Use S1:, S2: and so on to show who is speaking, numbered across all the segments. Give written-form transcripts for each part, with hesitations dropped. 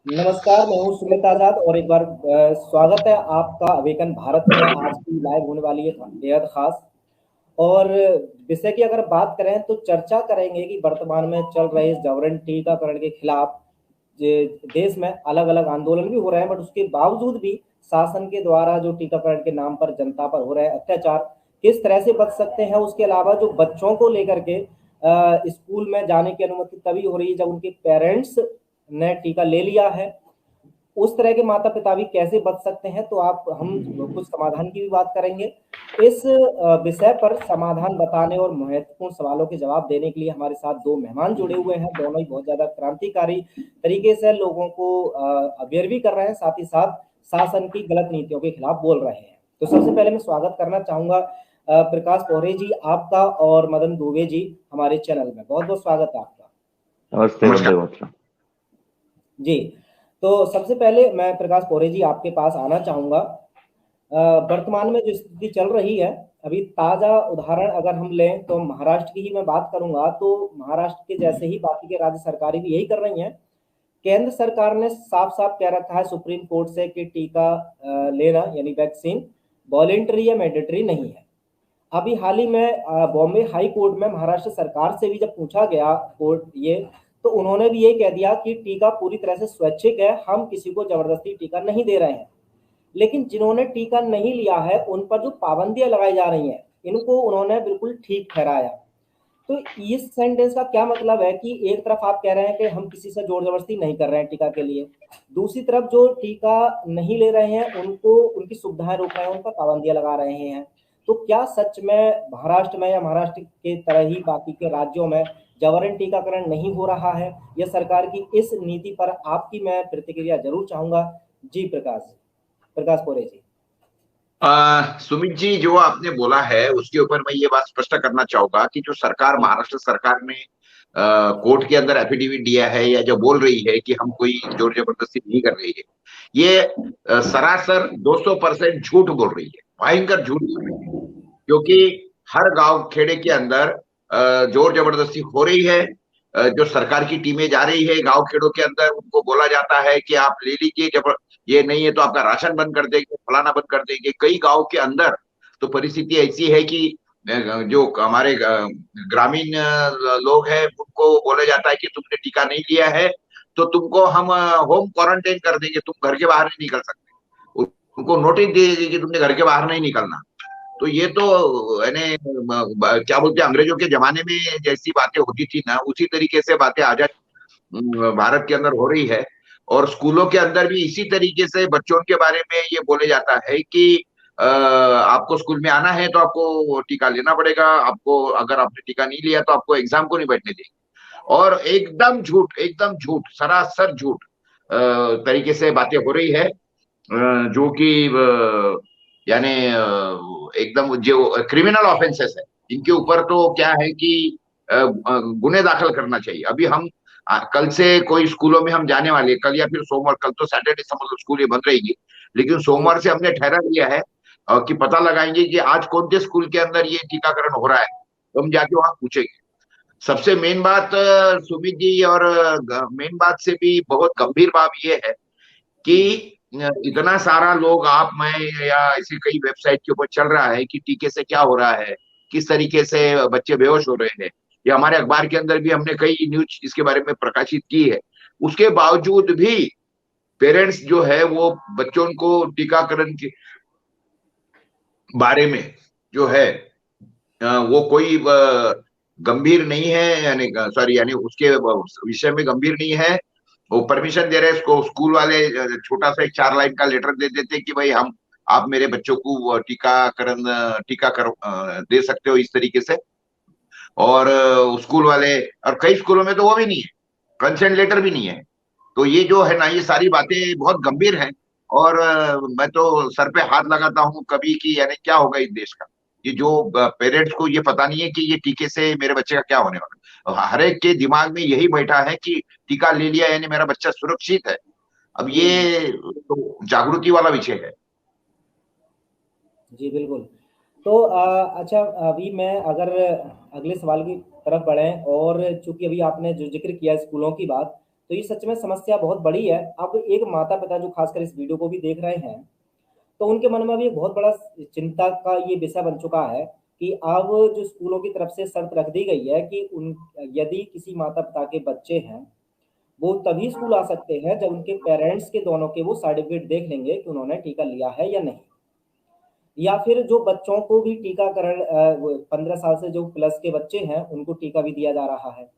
S1: नमस्कार, मैं हूँ सुमित आजाद और एक बार स्वागत है आपका अवेकन भारत में। आज की लाइव होने वाली है बेहद खास और विषय की अगर बात करें तो चर्चा करेंगे कि वर्तमान में चल रहे इस जबरन टीकाकरण के खिलाफ देश में अलग अलग आंदोलन भी हो रहे हैं, बट उसके बावजूद भी शासन के द्वारा जो टीकाकरण के नाम पर जनता पर हो रहे अत्याचार किस तरह से बच सकते हैं। उसके अलावा जो बच्चों को लेकर के स्कूल में जाने की अनुमति तभी हो रही है जब उनके पेरेंट्स ने टीका ले लिया है। उस तरह के माता पिता भी कैसे बच सकते हैं, तो आप हम कुछ समाधान की भी बात करेंगे। इस विषय पर समाधान बताने और महत्वपूर्ण सवालों के जवाब देने के लिए हमारे साथ दो मेहमान जुड़े हुए हैं। दोनों ही बहुत ज्यादा क्रांतिकारी तरीके से लोगों को अवेयर भी कर रहे हैं, साथ ही साथ शासन की गलत नीतियों के खिलाफ बोल रहे हैं। तो सबसे पहले मैं स्वागत करना चाहूंगा प्रकाश पोहरे जी आपका और मदन दुबे जी हमारे चैनल में। बहुत बहुत स्वागत है आपका।
S2: नमस्कार
S1: जी, तो सबसे पहले मैं प्रकाश पोहरे जी आपके पास आना चाहूंगा। वर्तमान में जो स्थिति चल रही है, अभी ताजा उदाहरण अगर हम लें तो महाराष्ट्र की ही मैं बात करूंगा, तो महाराष्ट्र के जैसे ही बाकी के राज्य सरकारें भी यही कर रही हैं। केंद्र सरकार ने साफ साफ कह रखा है सुप्रीम कोर्ट से कि टीका लेना यानी वैक्सीन वॉलेंटरी या मैंडेटरी नहीं है। अभी हाल ही में बॉम्बे हाई कोर्ट में महाराष्ट्र सरकार से भी जब पूछा गया कोर्ट ये, तो उन्होंने भी यही कह दिया कि टीका पूरी तरह से स्वैच्छिक है, हम किसी को जबरदस्ती टीका नहीं दे रहे हैं। लेकिन जिन्होंने टीका नहीं लिया है उन पर जो पाबंदियां लगाई जा रही हैं, इनको उन्होंने बिल्कुल ठीक ठहराया। तो इस सेंटेंस का क्या मतलब है कि एक तरफ आप कह रहे हैं कि हम किसी से जोर जबरदस्ती नहीं कर रहे हैं टीका के लिए, दूसरी तरफ जो टीका नहीं ले रहे हैं उनको उनकी सुविधाएं रोक रहे हैं, उन पर पाबंदियां लगा रहे हैं। तो क्या सच में महाराष्ट्र में या महाराष्ट्र के तरह ही बाकी के राज्यों में जबरन टीकाकरण नहीं हो रहा है? यह सरकार की इस नीति पर आपकी मैं प्रतिक्रिया जरूर चाहूंगा। जी प्रकाश पोरे जी।
S2: सुमित जी, जो आपने बोला है उसके ऊपर मैं ये बात स्पष्ट करना चाहूंगा कि जो सरकार, महाराष्ट्र सरकार ने कोर्ट के अंदर एफिडेविट दिया है या जो बोल रही है कि हम कोई जोर जबरदस्ती नहीं कर रही है, ये सरासर 200% झूठ बोल रही है, भयंकर झूठ बोल रही है। क्योंकि हर गांव खेड़े के अंदर जोर जबरदस्ती हो रही है। जो सरकार की टीमें जा रही है गांव खेड़ों के अंदर, उनको बोला जाता है कि आप ले लीजिए, जब ये नहीं है तो आपका राशन बंद कर देंगे, फलाना बंद कर देंगे। कई गांव के अंदर तो परिस्थिति ऐसी है कि जो हमारे ग्रामीण लोग हैं उनको बोला जाता है कि तुमने टीका नहीं लिया है तो तुमको हम होम क्वारंटाइन कर देंगे, तुम घर के बाहर नहीं निकल सकते। उनको नोटिस दे दीजिए कि तुमने घर के बाहर नहीं निकलना। तो ये तो यानी क्या बोलते हैं, अंग्रेजों के जमाने में जैसी बातें होती थी ना, उसी तरीके से बातें आजाद भारत के अंदर हो रही है। और स्कूलों के अंदर भी इसी तरीके से बच्चों के बारे में ये बोले जाता है कि आपको स्कूल में आना है तो आपको टीका लेना पड़ेगा, आपको अगर आपने टीका नहीं लिया तो आपको एग्जाम को नहीं बैठने देंगे। और एकदम झूठ, सरासर झूठ तरीके से बातें हो रही है, जो कि यानी एकदम जो क्रिमिनल ऑफेंसेस है इनके ऊपर तो क्या है कि गुने दाखिल करना चाहिए। अभी हम कल से कोई स्कूलों में हम जाने वाले, कल या फिर सोमवार, कल तो सैटरडे समझ लो स्कूल ये बंद रहेगी, लेकिन सोमवार से हमने ठहरा लिया है कि पता लगाएंगे कि आज कौन से स्कूल के अंदर ये टीकाकरण हो रहा है, तो हम जाके वहां पूछेंगे। सबसे मेन बात सुमित जी, और मेन बात से भी बहुत गंभीर बात ये है कि इतना सारा लोग, आप, मैं या ऐसी कई वेबसाइट के ऊपर चल रहा है कि टीके से क्या हो रहा है, किस तरीके से बच्चे बेहोश हो रहे हैं। या हमारे अखबार के अंदर भी हमने कई न्यूज इसके बारे में प्रकाशित की है। उसके बावजूद भी पेरेंट्स जो है वो बच्चों को टीकाकरण के बारे में जो है वो कोई गंभीर नहीं है, यानी सॉरी, यानी उसके विषय में गंभीर नहीं है। वो परमिशन दे रहे हैं इसको, स्कूल वाले छोटा सा एक 4 लाइन का लेटर दे देते हैं कि भाई हम, आप मेरे बच्चों को टीका कर दे सकते हो इस तरीके से। और स्कूल वाले, और कई स्कूलों में तो वो भी नहीं है, कंसेंट लेटर भी नहीं है। तो ये जो है ना, ये सारी बातें बहुत गंभीर हैं। और मैं तो सर पे हाथ लगाता हूँ कभी कि यानी क्या होगा इस देश का, ये जो पेरेंट्स को ये पता नहीं है कि ये टीके से मेरे बच्चे का क्या होने वाला। हर एक के दिमाग में यही बैठा है कि टीका ले लिया यानी मेरा बच्चा सुरक्षित है। अब ये तो जागृति वाला विषय है।
S1: जी बिल्कुल। तो अच्छा, अभी मैं अगर अगले सवाल की तरफ बढ़े, और चूंकि अभी आपने जो जिक्र किया स्कूलों की बात, तो ये सच में समस्या बहुत बड़ी है। अब एक माता पिता जो खासकर इस वीडियो को भी देख रहे हैं, तो उनके मन में भी एक बहुत बड़ा चिंता का ये विषय बन चुका है कि अब जो स्कूलों की तरफ से शर्त रख दी गई है कि उन यदि किसी माता पिता के बच्चे हैं, वो तभी स्कूल आ सकते हैं जब उनके पेरेंट्स के दोनों के वो सर्टिफिकेट देख लेंगे कि उन्होंने टीका लिया है या नहीं। या फिर जो बच्चों को भी टीकाकरण 15 साल से जो प्लस के बच्चे हैं उनको टीका भी दिया जा रहा है।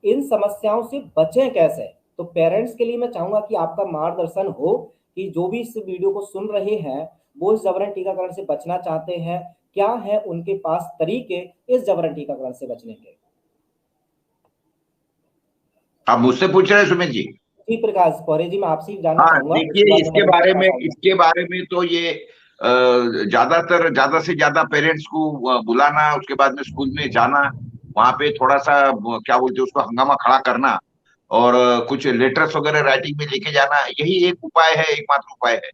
S1: इन समस्याओं से बचें कैसे? तो पेरेंट्स के लिए मैं चाहूंगा कि आपका मार्गदर्शन हो कि जो भी इस वीडियो को सुन रहे हैं, वो इस जबरन टीकाकरण से बचना चाहते हैं, क्या है उनके पास तरीके इस जबरन टीकाकरण से बचने के?
S2: आप मुझसे पूछ रहे हैं सुमित जी?
S1: जी प्रकाश पौरे जी, मैं आपसे जानना
S2: हाँ,
S1: चाहूंगा, उसके
S2: देखिए
S1: बाद में मदन के पास आऊंगा।
S2: इसके बारे में तो ये ज्यादा से ज्यादा पेरेंट्स को बुलाना, उसके बाद में स्कूल में जाना, वहां पे थोड़ा सा क्या बोलते हैं उसको, हंगामा खड़ा करना, और कुछ लेटर्स वगैरह राइटिंग में लेके जाना, यही एक उपाय है, एकमात्र उपाय है।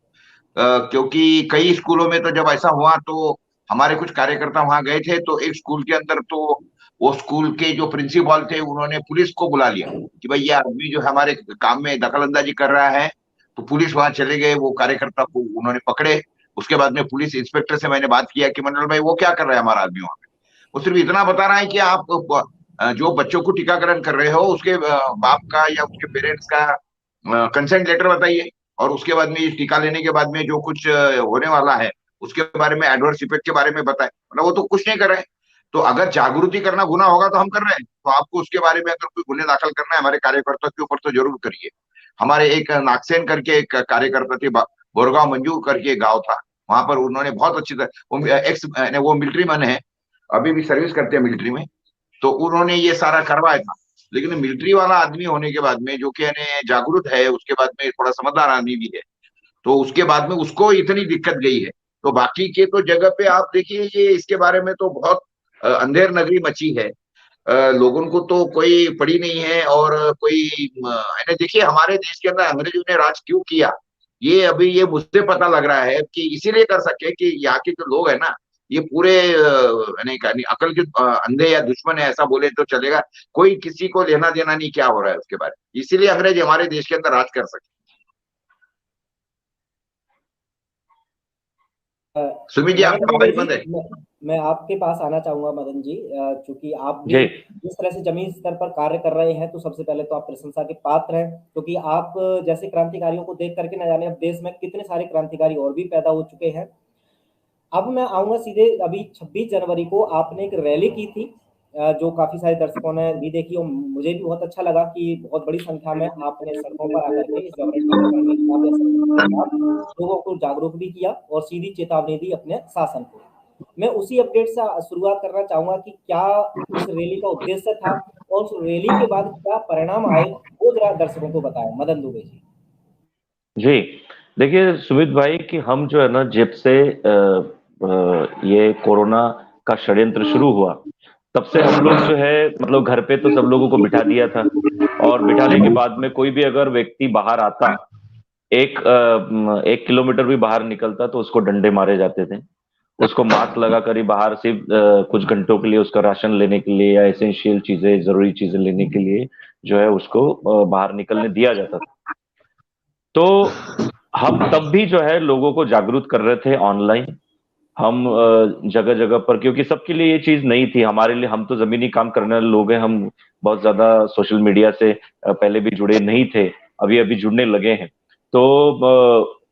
S2: क्योंकि कई स्कूलों में तो जब ऐसा हुआ तो हमारे कुछ कार्यकर्ता वहां गए थे, तो एक स्कूल के अंदर तो वो स्कूल के जो प्रिंसिपल थे उन्होंने पुलिस को बुला लिया कि भाई ये आदमी जो है हमारे काम में दखल अंदाजी कर रहा है। तो पुलिस वहां चले गए, वो कार्यकर्ता को उन्होंने पकड़े। उसके बाद में पुलिस इंस्पेक्टर से मैंने बात किया कि मंडल भाई वो क्या कर रहा है हमारा आदमी वहां पे। वो सिर्फ इतना बता रहा है कि आप जो बच्चों को टीकाकरण कर रहे हो उसके बाप का या उसके पेरेंट्स का कंसेंट लेटर बताइए, और उसके बाद में इस टीका लेने के बाद में जो कुछ होने वाला है उसके बारे में, एडवर्स इफेक्ट के बारे में बताएं। मतलब वो तो कुछ नहीं कर रहे हैं। तो अगर जागृति करना गुनाह होगा तो हम कर रहे हैं, तो आपको उसके बारे में अगर कोई गुन्हे दाखिल करना है हमारे कार्यकर्ता के ऊपर तो जरूर करिए। हमारे एक नागसेन करके एक कार्यकर्ता थे, बोरगांव मंजू करके गांव था, वहां पर उन्होंने बहुत अच्छी तरह, वो मिलिट्री मैन है, अभी भी सर्विस करते हैं मिलिट्री में, तो उन्होंने ये सारा करवाया था। लेकिन मिलिट्री वाला आदमी होने के बाद में जो कि यानी जागरूक है, उसके बाद में थोड़ा समझदार आदमी भी है, तो उसके बाद में उसको इतनी दिक्कत गई है। तो बाकी के तो जगह पे आप देखिए, ये इसके बारे में तो बहुत अंधेर नगरी मची है। लोगों को तो कोई पड़ी नहीं है, और कोई देखिए हमारे देश के अंदर अंग्रेजों ने राज क्यों किया, ये अभी ये मुझसे पता लग रहा है कि इसीलिए कर सके कि यहाँ के जो लोग है ना, ये पूरे यानी अकल के अंधे या दुश्मन है ऐसा बोले तो चलेगा। कोई किसी को लेना देना नहीं क्या हो रहा है उसके बारे में, इसीलिए अंग्रेज हमारे देश के अंदर राज कर सके। सुमित जी
S1: मदन
S2: आपका
S1: दुबे
S2: मोबाइल
S1: जी,
S2: बंद है?
S1: मैं आपके पास आना चाहूंगा मदन जी, क्योंकि आप भी
S3: जी
S1: जिस तरह से जमीन स्तर पर कार्य कर रहे हैं, तो सबसे पहले तो आप प्रशंसा के पात्र हैं, क्योंकि आप जैसे क्रांतिकारियों को देख करके न जाने अब देश में कितने सारे क्रांतिकारी और भी पैदा हो चुके हैं। अब मैं आऊंगा सीधे, अभी 26 जनवरी को आपने एक रैली की थी, जो काफी सारे दर्शकों ने भी देखी, और मुझे भी बहुत अच्छा लगा कि बहुत बड़ी संख्या में आपने सड़कों पर आकर के इस जबरन टीकाकरण के खिलाफ या सर्टिफिकेट के खिलाफ लोगों को जागरूक भी किया और सीधी चेतावनी दी अपने शासन को। मैं उसी अपडेट से शुरुआत करना चाहूंगा कि क्या उस रैली का उद्देश्य था और उस रैली के बाद क्या परिणाम आए, वो जरा दर्शकों को बताएं, मदन दुबे जी।
S3: जी देखिए सुमित भाई कि हम जो है ना, जब से ये कोरोना का षड्यंत्र शुरू हुआ तब से हम लोग जो है मतलब घर पे तो सब लोगों को बिठा दिया था, और बिठाने के बाद में कोई भी अगर व्यक्ति बाहर आता, 1 किलोमीटर भी बाहर निकलता तो उसको डंडे मारे जाते थे। उसको मास्क लगा कर ही बाहर सिर्फ कुछ घंटों के लिए उसका राशन लेने के लिए या एसेंशियल चीजें, जरूरी चीजें लेने के लिए जो है उसको बाहर निकलने दिया जाता था। तो हम तब भी जो है लोगों को जागरूक कर रहे थे ऑनलाइन। हम जगह जगह पर, क्योंकि सबके लिए ये चीज नहीं थी, हमारे लिए, हम तो जमीनी काम करने वाले लोग हैं, हम बहुत ज्यादा सोशल मीडिया से पहले भी जुड़े नहीं थे, अभी अभी जुड़ने लगे हैं। तो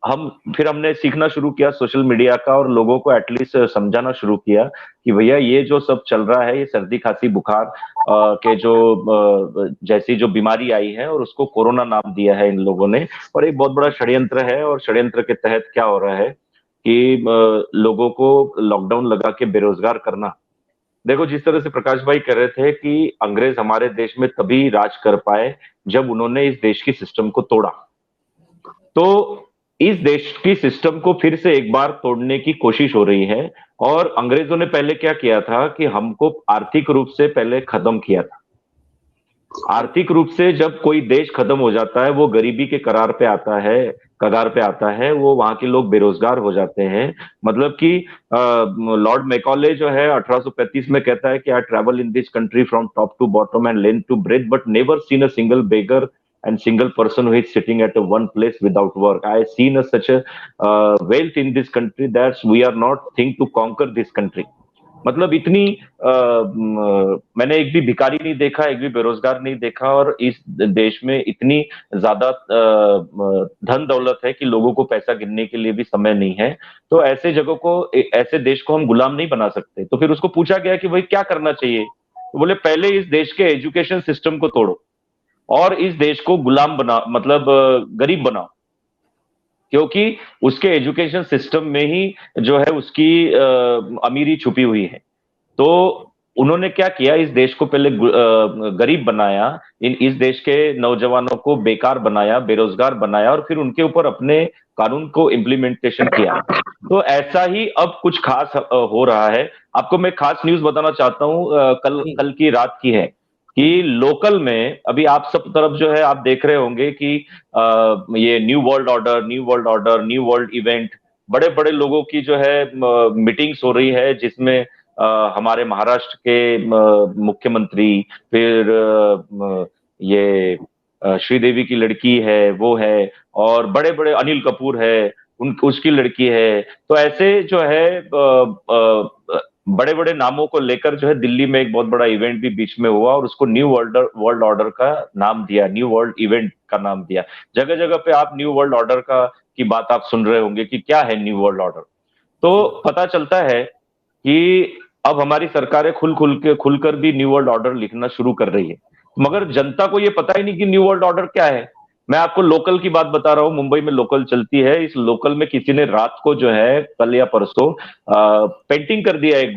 S3: हम फिर हमने सीखना शुरू किया सोशल मीडिया का, और लोगों को एटलीस्ट समझाना शुरू किया कि भैया ये जो सब चल रहा है, ये सर्दी खांसी बुखार के जो जैसी जो बीमारी आई है, और उसको कोरोना नाम दिया है इन लोगों ने, और एक बहुत बड़ा षड्यंत्र है। और षड्यंत्र के तहत क्या हो रहा है कि लोगों को लॉकडाउन लगा के बेरोजगार करना। देखो जिस तरह से प्रकाश भाई कह रहे थे कि अंग्रेज हमारे देश में तभी राज कर पाए जब उन्होंने इस देश की सिस्टम को तोड़ा, तो इस देश की सिस्टम को फिर से एक बार तोड़ने की कोशिश हो रही है। और अंग्रेजों ने पहले क्या किया था कि हमको आर्थिक रूप से पहले खत्म किया था। आर्थिक रूप से जब कोई देश खत्म हो जाता है, वो गरीबी के करार पे आता है, कगार पे आता है, वो वहां के लोग बेरोजगार हो जाते हैं। मतलब कि लॉर्ड मैकॉले जो है 1835 में कहता है कि I travel in this country from top to bottom and length to breadth but never seen a single beggar and single person who is sitting at a one place without work. I have seen such a wealth in this country that we are not think to conquer this country. मतलब इतनी मैंने एक भी भिखारी नहीं देखा, एक भी बेरोजगार नहीं देखा, और इस देश में इतनी ज्यादा धन दौलत है कि लोगों को पैसा गिनने के लिए भी समय नहीं है। तो ऐसे जगह को, ऐसे देश को हम गुलाम नहीं बना सकते। तो फिर उसको पूछा गया कि भाई क्या करना चाहिए, तो बोले पहले इस देश के एजुकेशन सिस्टम को तोड़ो और इस देश को गुलाम बना, मतलब गरीब बनाओ, क्योंकि उसके एजुकेशन सिस्टम में ही जो है उसकी अमीरी छुपी हुई है। तो उन्होंने क्या किया, इस देश को पहले गरीब बनाया, इस देश के नौजवानों को बेकार बनाया, बेरोजगार बनाया, और फिर उनके ऊपर अपने कानून को इम्प्लीमेंटेशन किया। तो ऐसा ही अब कुछ खास हो रहा है। आपको मैं खास न्यूज बताना चाहता हूँ, कल की रात की है कि लोकल में अभी आप सब तरफ जो है आप देख रहे होंगे कि ये new world order, new world order, new world event, बड़े बड़े लोगों की जो है मीटिंग्स हो रही है, जिसमें हमारे महाराष्ट्र के मुख्यमंत्री, फिर ये श्रीदेवी की लड़की है वो है, और बड़े बड़े अनिल कपूर है, उसकी लड़की है। तो ऐसे जो है बड़े बड़े नामों को लेकर जो है दिल्ली में एक बहुत बड़ा इवेंट भी बीच में हुआ, और उसको न्यू वर्ल्ड ऑर्डर का नाम दिया, न्यू वर्ल्ड इवेंट का नाम दिया। जगह जगह पे आप न्यू वर्ल्ड ऑर्डर का की बात आप सुन रहे होंगे कि क्या है न्यू वर्ल्ड ऑर्डर। तो पता चलता है कि अब हमारी सरकारें खुलकर भी न्यू वर्ल्ड ऑर्डर लिखना शुरू कर रही है, मगर जनता को ये पता ही नहीं कि न्यू वर्ल्ड ऑर्डर क्या है। मैं आपको लोकल की बात बता रहा हूँ, मुंबई में लोकल चलती है, इस लोकल में किसी ने रात को जो है कल या परसों पेंटिंग कर दिया एक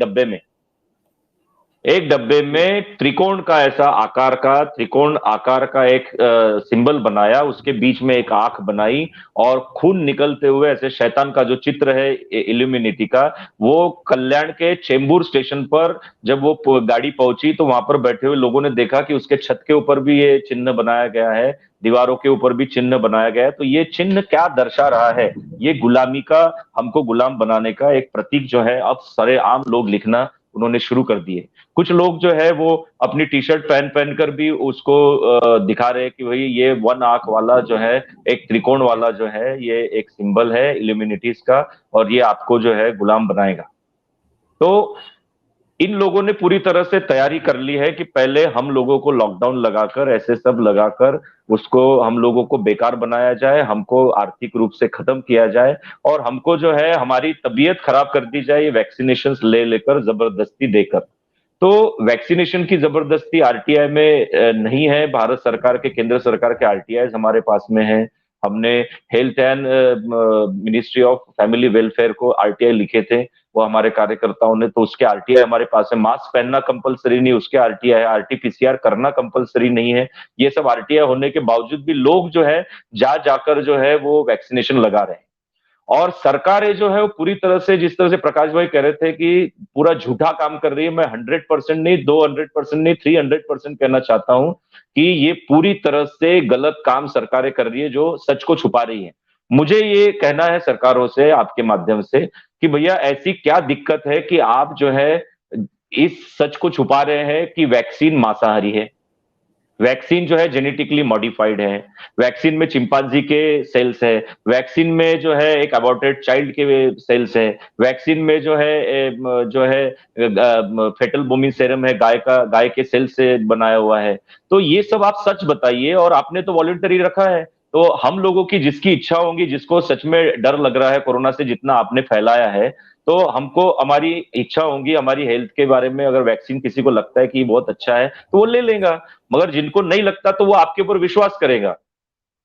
S3: डब्बे में त्रिकोण का त्रिकोण आकार का एक सिंबल बनाया, उसके बीच में एक आंख बनाई, और खून निकलते हुए ऐसे शैतान का जो चित्र है इल्यूमिनेटी का, वो कल्याण के चेंबूर स्टेशन पर जब वो गाड़ी पहुंची तो वहां पर बैठे हुए लोगों ने देखा कि उसके छत के ऊपर भी ये चिन्ह बनाया गया है, दीवारों के ऊपर भी चिन्ह बनाया गया है। तो ये चिन्ह क्या दर्शा रहा है, ये गुलामी का, हमको गुलाम बनाने का एक प्रतीक जो है अब सरेआम लोग लिखना उन्होंने शुरू कर दिए। कुछ लोग जो है वो अपनी टी शर्ट पहन कर भी उसको दिखा रहे हैं कि भाई ये वन आंख वाला जो है, एक त्रिकोण वाला जो है, ये एक सिंबल है इल्यूमिनेटीज का, और ये आपको जो है गुलाम बनाएगा। तो इन लोगों ने पूरी तरह से तैयारी कर ली है कि पहले हम लोगों को लॉकडाउन लगाकर, ऐसे सब लगाकर उसको हम लोगों को बेकार बनाया जाए, हमको आर्थिक रूप से खत्म किया जाए, और हमको जो है हमारी तबीयत खराब कर दी जाए, ये वैक्सीनेशन ले लेकर, जबरदस्ती देकर। तो वैक्सीनेशन की जबरदस्ती आरटीआई में नहीं है। भारत सरकार के, केंद्र सरकार के आरटीआई हमारे पास में है। हमने health and ministry of family welfare को आरटीआई लिखे थे, वो हमारे कार्यकर्ताओं ने, तो उसके आरटीआई हमारे पास है। मास्क पहनना कंपलसरी नहीं, उसके आरटीआई है। आरटीपीसीआर करना कंपलसरी नहीं है। ये सब आरटीआई होने के बावजूद भी लोग जो है जाकर जो है वो वैक्सीनेशन लगा रहे हैं। और सरकारें जो है वो पूरी तरह से, जिस तरह से प्रकाश भाई कह रहे थे कि पूरा झूठा काम कर रही है, मैं 100% नहीं, 200% नहीं, 300% कहना चाहता हूं कि ये पूरी तरह से गलत काम सरकारें कर रही है, जो सच को छुपा रही है। मुझे ये कहना है सरकारों से, आपके माध्यम से, कि भैया ऐसी क्या दिक्कत है कि आप जो है इस सच को छुपा रहे हैं कि वैक्सीन मांसाहारी है, वैक्सीन जो है जेनेटिकली मॉडिफाइड है, वैक्सीन में चिंपांजी के सेल्स है, वैक्सीन में जो है एक अबॉर्टेड चाइल्ड के सेल्स है, वैक्सीन में जो है फेटल बोमिन सेरम है, गाय के सेल से बनाया हुआ है। तो ये सब आप सच बताइए, और आपने तो वॉलंटरी रखा है, तो हम लोगों की जिसकी इच्छा होगी, जिसको सच में डर लग रहा है कोरोना से, जितना आपने फैलाया है, तो हमको, हमारी इच्छा होगी, हमारी हेल्थ के बारे में अगर वैक्सीन किसी को लगता है कि बहुत अच्छा है तो वो ले लेगा, मगर जिनको नहीं लगता तो वो आपके ऊपर विश्वास करेगा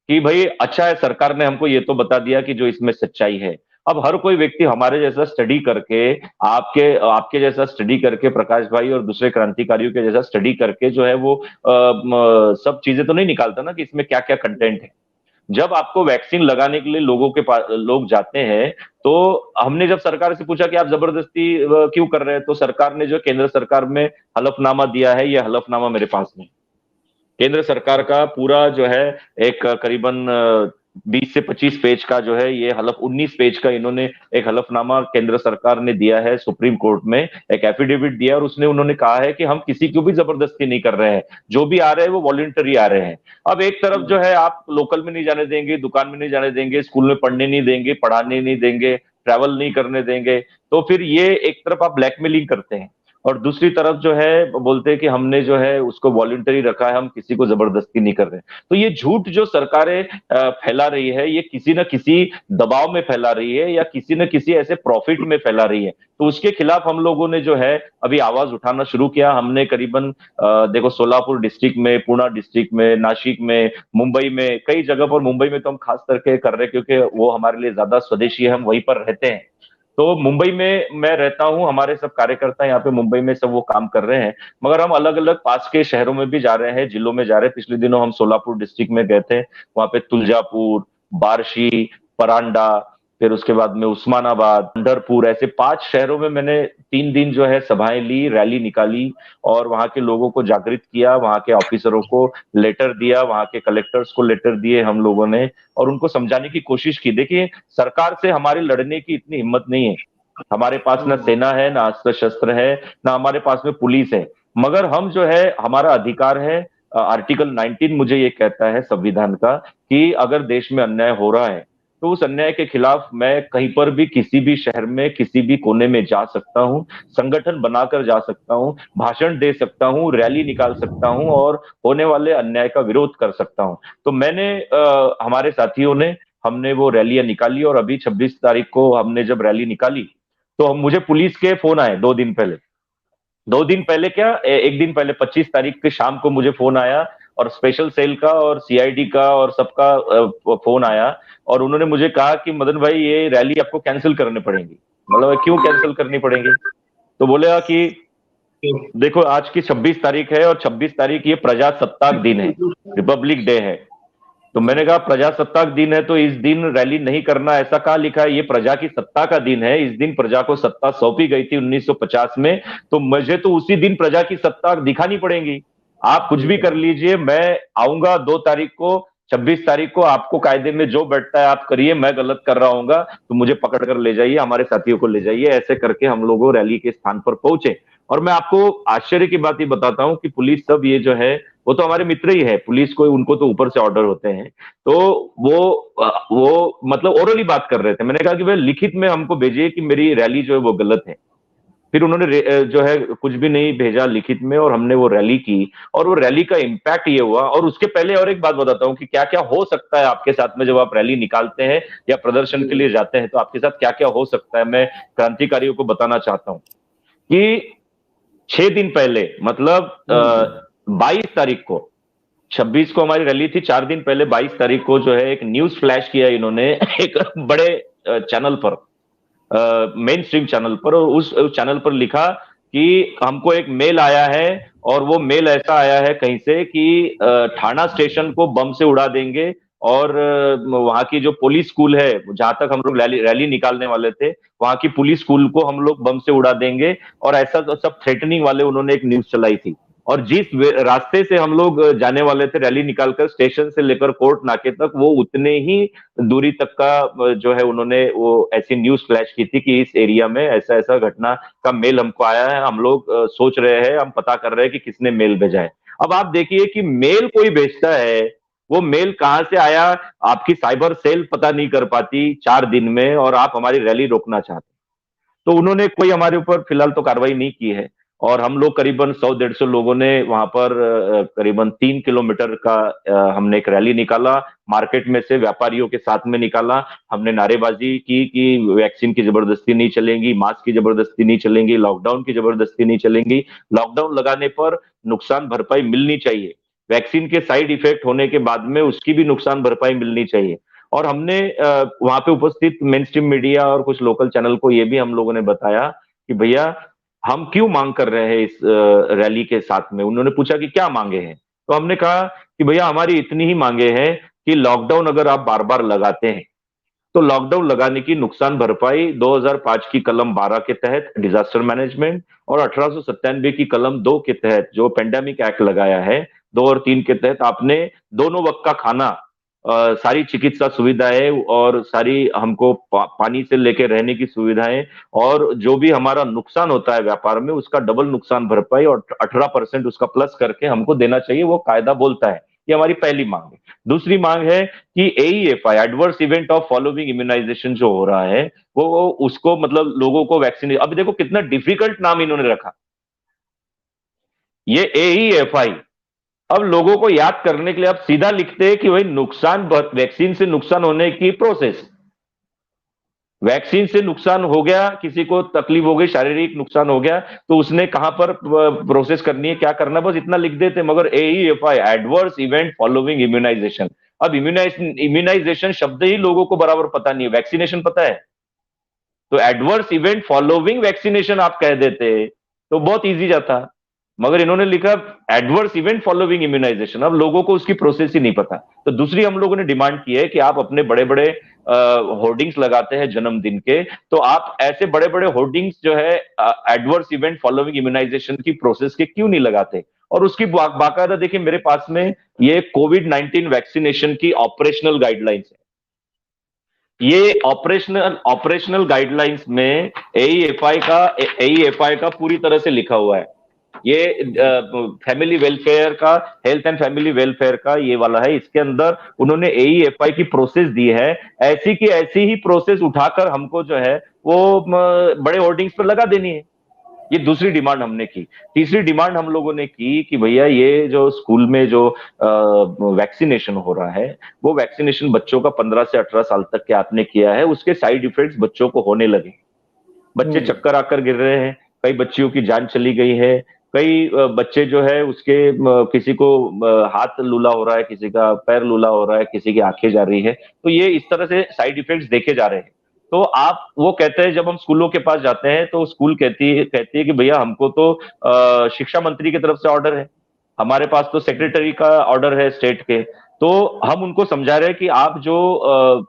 S3: कि भाई अच्छा है, सरकार ने हमको ये तो बता दिया कि जो इसमें सच्चाई है। अब हर कोई व्यक्ति हमारे जैसा स्टडी करके, आपके जैसा स्टडी करके, प्रकाश भाई और दूसरे क्रांतिकारियों के जैसा स्टडी करके जो है वो सब चीजें तो नहीं निकालता ना कि इसमें क्या क्या कंटेंट है। जब आपको वैक्सीन लगाने के लिए लोगों के पास लोग जाते हैं, तो हमने जब सरकार से पूछा कि आप जबरदस्ती क्यों कर रहे हैं, तो सरकार ने जो केंद्र सरकार में हलफनामा दिया है, ये हलफनामा मेरे पास में, केंद्र सरकार का पूरा जो है एक करीबन 20 से 25 पेज का जो है ये हलफ, 19 पेज का इन्होंने एक हलफनामा केंद्र सरकार ने दिया है सुप्रीम कोर्ट में, एक एफिडेविट दिया, और उसने उन्होंने कहा है कि हम किसी को भी जबरदस्ती नहीं कर रहे हैं, जो भी आ रहे हैं वो वॉलंटरी आ रहे हैं। अब एक तरफ जो है आप लोकल में नहीं जाने देंगे, दुकान में नहीं जाने देंगे, स्कूल में पढ़ने नहीं देंगे, पढ़ाने नहीं देंगे, ट्रैवल नहीं करने देंगे, तो फिर ये एक तरफ आप ब्लैकमेलिंग करते हैं, और दूसरी तरफ जो है बोलते हैं कि हमने जो है उसको वॉलंटरी रखा है, हम किसी को जबरदस्ती नहीं कर रहे। तो ये झूठ जो सरकारें फैला रही है, ये किसी न किसी दबाव में फैला रही है या किसी न किसी ऐसे प्रॉफिट में फैला रही है। तो उसके खिलाफ हम लोगों ने जो है अभी आवाज उठाना शुरू किया। हमने करीबन देखो सोलापुर डिस्ट्रिक्ट में, पुणे डिस्ट्रिक्ट में, नासिक में, मुंबई में, कई जगह पर, मुंबई में तो हम खास करके कर रहे हैं क्योंकि वो हमारे लिए ज्यादा स्वदेशी है, हम वहीं पर रहते हैं। तो मुंबई में मैं रहता हूं, हमारे सब कार्यकर्ता यहाँ पे मुंबई में सब वो काम कर रहे हैं, मगर हम अलग अलग पास के शहरों में भी जा रहे हैं, जिलों में जा रहे हैं। पिछले दिनों हम सोलापुर डिस्ट्रिक्ट में गए थे, वहां पे तुलजापुर, बार्शी, परांडा, फिर उसके बाद में उस्मानाबाद, पंढरपुर, ऐसे 5 शहरों में मैंने 3 दिन जो है सभाएं ली, रैली निकाली, और वहां के लोगों को जागृत किया, वहां के ऑफिसरों को लेटर दिया, वहां के कलेक्टर्स को लेटर दिए हम लोगों ने, और उनको समझाने की कोशिश की। देखिए, सरकार से हमारे लड़ने की इतनी हिम्मत नहीं है, हमारे पास ना सेना है, ना अस्त्र शस्त्र है, ना हमारे पास में पुलिस है, मगर हम जो है, हमारा अधिकार है। आर्टिकल 19 मुझे ये कहता है संविधान का कि अगर देश में अन्याय हो रहा है तो उस अन्याय के खिलाफ मैं कहीं पर भी, किसी भी शहर में, किसी भी कोने में जा सकता हूं, संगठन बनाकर जा सकता हूं, भाषण दे सकता हूं, रैली निकाल सकता हूं, और होने वाले अन्याय का विरोध कर सकता हूं। तो मैंने हमारे साथियों ने, हमने वो रैलियां निकाली, और अभी 26 तारीख को हमने जब रैली निकाली तो मुझे पुलिस के फोन आए 2 दिन पहले। 2 दिन पहले क्या, एक दिन पहले 25 तारीख के शाम को मुझे फोन आया, और स्पेशल सेल का और सीआईडी का और सबका फोन आया, और उन्होंने मुझे कहा कि मदन भाई ये रैली आपको कैंसिल करनी पड़ेगी। मतलब क्यों कैंसिल करनी पड़ेगी? तो बोले कि देखो आज की 26 तारीख है, और 26 तारीख ये प्रजासत्ताक दिन है, रिपब्लिक डे है। तो मैंने कहा प्रजासत्ताक दिन है तो इस दिन रैली नहीं करना, ऐसा कहाँ लिखा है? ये प्रजा की सत्ता का दिन है, इस दिन प्रजा को सत्ता सौंपी गई थी 1950 में, तो मुझे तो उसी दिन प्रजा की सत्ता दिखानी पड़ेगी। आप कुछ भी कर लीजिए, मैं आऊंगा 2 तारीख को, 26 तारीख को, आपको कायदे में जो बैठता है आप करिए, मैं गलत कर रहा हूँ तो मुझे पकड़ कर ले जाइए, हमारे साथियों को ले जाइए। ऐसे करके हम लोग रैली के स्थान पर पहुंचे। और मैं आपको आश्चर्य की बात ये बताता हूँ कि पुलिस सब ये जो है, वो तो हमारे मित्र ही है, पुलिस को उनको तो ऊपर से ऑर्डर होते हैं, तो वो मतलब ओरली बात कर रहे थे। मैंने कहा कि भाई लिखित में हमको भेजिए कि मेरी रैली जो है वो गलत है। फिर उन्होंने जो है कुछ भी नहीं भेजा लिखित में, और हमने वो रैली की, और वो रैली का इम्पैक्ट ये हुआ। और उसके पहले और एक बात बताता हूँ कि क्या क्या हो सकता है आपके साथ में जब आप रैली निकालते हैं या प्रदर्शन के लिए जाते हैं, तो आपके साथ क्या क्या हो सकता है, मैं क्रांतिकारियों को बताना चाहता हूँ कि 6 दिन पहले, मतलब 22 तारीख को, 26 को हमारी रैली थी, 4 दिन पहले 22 तारीख को जो है एक न्यूज फ्लैश किया इन्होंने एक बड़े चैनल पर, मेन स्ट्रीम चैनल पर, और उस चैनल पर लिखा कि हमको एक मेल आया है, और वो मेल ऐसा आया है कहीं से कि ठाणा स्टेशन को बम से उड़ा देंगे, और वहां की जो पुलिस स्कूल है, जहां तक हम लोग रैली निकालने वाले थे, वहां की पुलिस स्कूल को हम लोग बम से उड़ा देंगे, और ऐसा तो सब थ्रेटनिंग वाले उन्होंने एक न्यूज चलाई थी। और जिस रास्ते से हम लोग जाने वाले थे रैली निकालकर, स्टेशन से लेकर कोर्ट नाके तक, वो उतने ही दूरी तक का जो है उन्होंने वो ऐसी न्यूज फ्लैश की थी कि इस एरिया में ऐसा ऐसा घटना का मेल हमको आया है, हम लोग सोच रहे हैं, हम पता कर रहे हैं कि किसने मेल भेजा है। अब आप देखिए कि मेल कोई भेजता है, वो मेल कहां से आया, आपकी साइबर सेल पता नहीं कर पाती 4 दिन में, और आप हमारी रैली रोकना चाहते। तो उन्होंने कोई हमारे ऊपर फिलहाल तो कार्रवाई नहीं की है, और हम लोग करीबन 100-150 लोगों ने वहां पर करीबन 3 किलोमीटर का हमने एक रैली निकाला, मार्केट में से व्यापारियों के साथ में निकाला। हमने नारेबाजी की कि वैक्सीन की जबरदस्ती नहीं चलेगी, मास्क की जबरदस्ती नहीं चलेगी, लॉकडाउन की जबरदस्ती नहीं चलेगी, लॉकडाउन लगाने पर नुकसान भरपाई मिलनी चाहिए, वैक्सीन के साइड इफेक्ट होने के बाद में उसकी भी नुकसान भरपाई मिलनी चाहिए। और हमने वहां पे उपस्थित मेन स्ट्रीम मीडिया और कुछ लोकल चैनल को ये भी हम लोगों ने बताया कि भैया हम क्यों मांग कर रहे हैं इस रैली के साथ में। उन्होंने पूछा कि क्या मांगे हैं, तो हमने कहा कि भैया हमारी इतनी ही मांगे हैं कि लॉकडाउन अगर आप बार बार लगाते हैं तो लॉकडाउन लगाने की नुकसान भरपाई 2005 की कलम 12 के तहत डिजास्टर मैनेजमेंट, और 1897 की कलम 2 के तहत जो पेंडेमिक एक्ट लगाया है 2 और 3 के तहत, आपने दोनों वक्त का खाना सारी चिकित्सा सुविधाएं और सारी हमको पानी से लेकर रहने की सुविधाएं, और जो भी हमारा नुकसान होता है व्यापार में उसका डबल नुकसान भरपाई और 18% उसका प्लस करके हमको देना चाहिए, वो कायदा बोलता है। ये हमारी पहली मांग है। दूसरी मांग है कि AEFI, adverse event of following immunisation जो हो रहा है, वो उसको मतलब लोगों को वैक्सीन, अभी देखो कितना डिफिकल्ट नाम इन्होंने रखा, ये AEFI। अब लोगों को याद करने के लिए आप सीधा लिखते हैं कि भाई नुकसान, वैक्सीन से नुकसान होने की प्रोसेस, वैक्सीन से नुकसान हो गया, किसी को तकलीफ हो गई, शारीरिक नुकसान हो गया, तो उसने कहां पर प्रोसेस करनी है, क्या करना, बस इतना लिख देते। मगर AEFI, adverse event following immunisation, अब इम्यूनाइजेशन शब्द ही लोगों को बराबर पता नहीं है, वैक्सीनेशन पता है, तो एडवर्स इवेंट फॉलोइंग वैक्सीनेशन आप कह देते तो बहुत इजी जाता। मगर इन्होंने लिखा एडवर्स इवेंट फॉलोइंग इम्यूनाइजेशन, अब लोगों को उसकी प्रोसेस ही नहीं पता। तो दूसरी हम लोगों ने डिमांड की है कि आप अपने बड़े बड़े होर्डिंग्स लगाते हैं जन्मदिन के, तो आप ऐसे बड़े बड़े होर्डिंग्स जो है एडवर्स इवेंट फॉलोइंग इम्यूनाइजेशन की प्रोसेस के क्यों नहीं लगाते। और उसकी बाकायदा देखिए मेरे पास में ये कोविड-19 वैक्सीनेशन की ऑपरेशनल गाइडलाइंस है। ये ऑपरेशनल गाइडलाइंस में AEFI का पूरी तरह से लिखा हुआ है। ये फैमिली वेलफेयर का, हेल्थ एंड फैमिली वेलफेयर का ये वाला है, इसके अंदर उन्होंने AEFI की प्रोसेस दी है। ऐसी की ऐसी ही प्रोसेस उठाकर हमको जो है वो बड़े होर्डिंग्स पर लगा देनी है। ये दूसरी डिमांड हमने की। तीसरी डिमांड हम लोगों ने की कि भैया ये जो स्कूल में जो वैक्सीनेशन हो रहा है, वो वैक्सीनेशन बच्चों का 15 से 18 साल तक के आपने किया है, उसके साइड इफेक्ट्स बच्चों को होने लगे, बच्चे चक्कर आकर गिर रहे हैं, कई बच्चियों की जान चली गई है, कई बच्चे जो है उसके किसी को हाथ लूला हो रहा है, किसी का पैर लूला हो रहा है, किसी की आंखें जा रही है, तो ये इस तरह से साइड इफेक्ट्स देखे जा रहे हैं। तो आप वो कहते हैं, जब हम स्कूलों के पास जाते हैं तो स्कूल कहती है कि भैया हमको तो शिक्षा मंत्री की तरफ से ऑर्डर है, हमारे पास तो सेक्रेटरी का ऑर्डर है स्टेट के। तो हम उनको समझा रहे हैं कि आप जो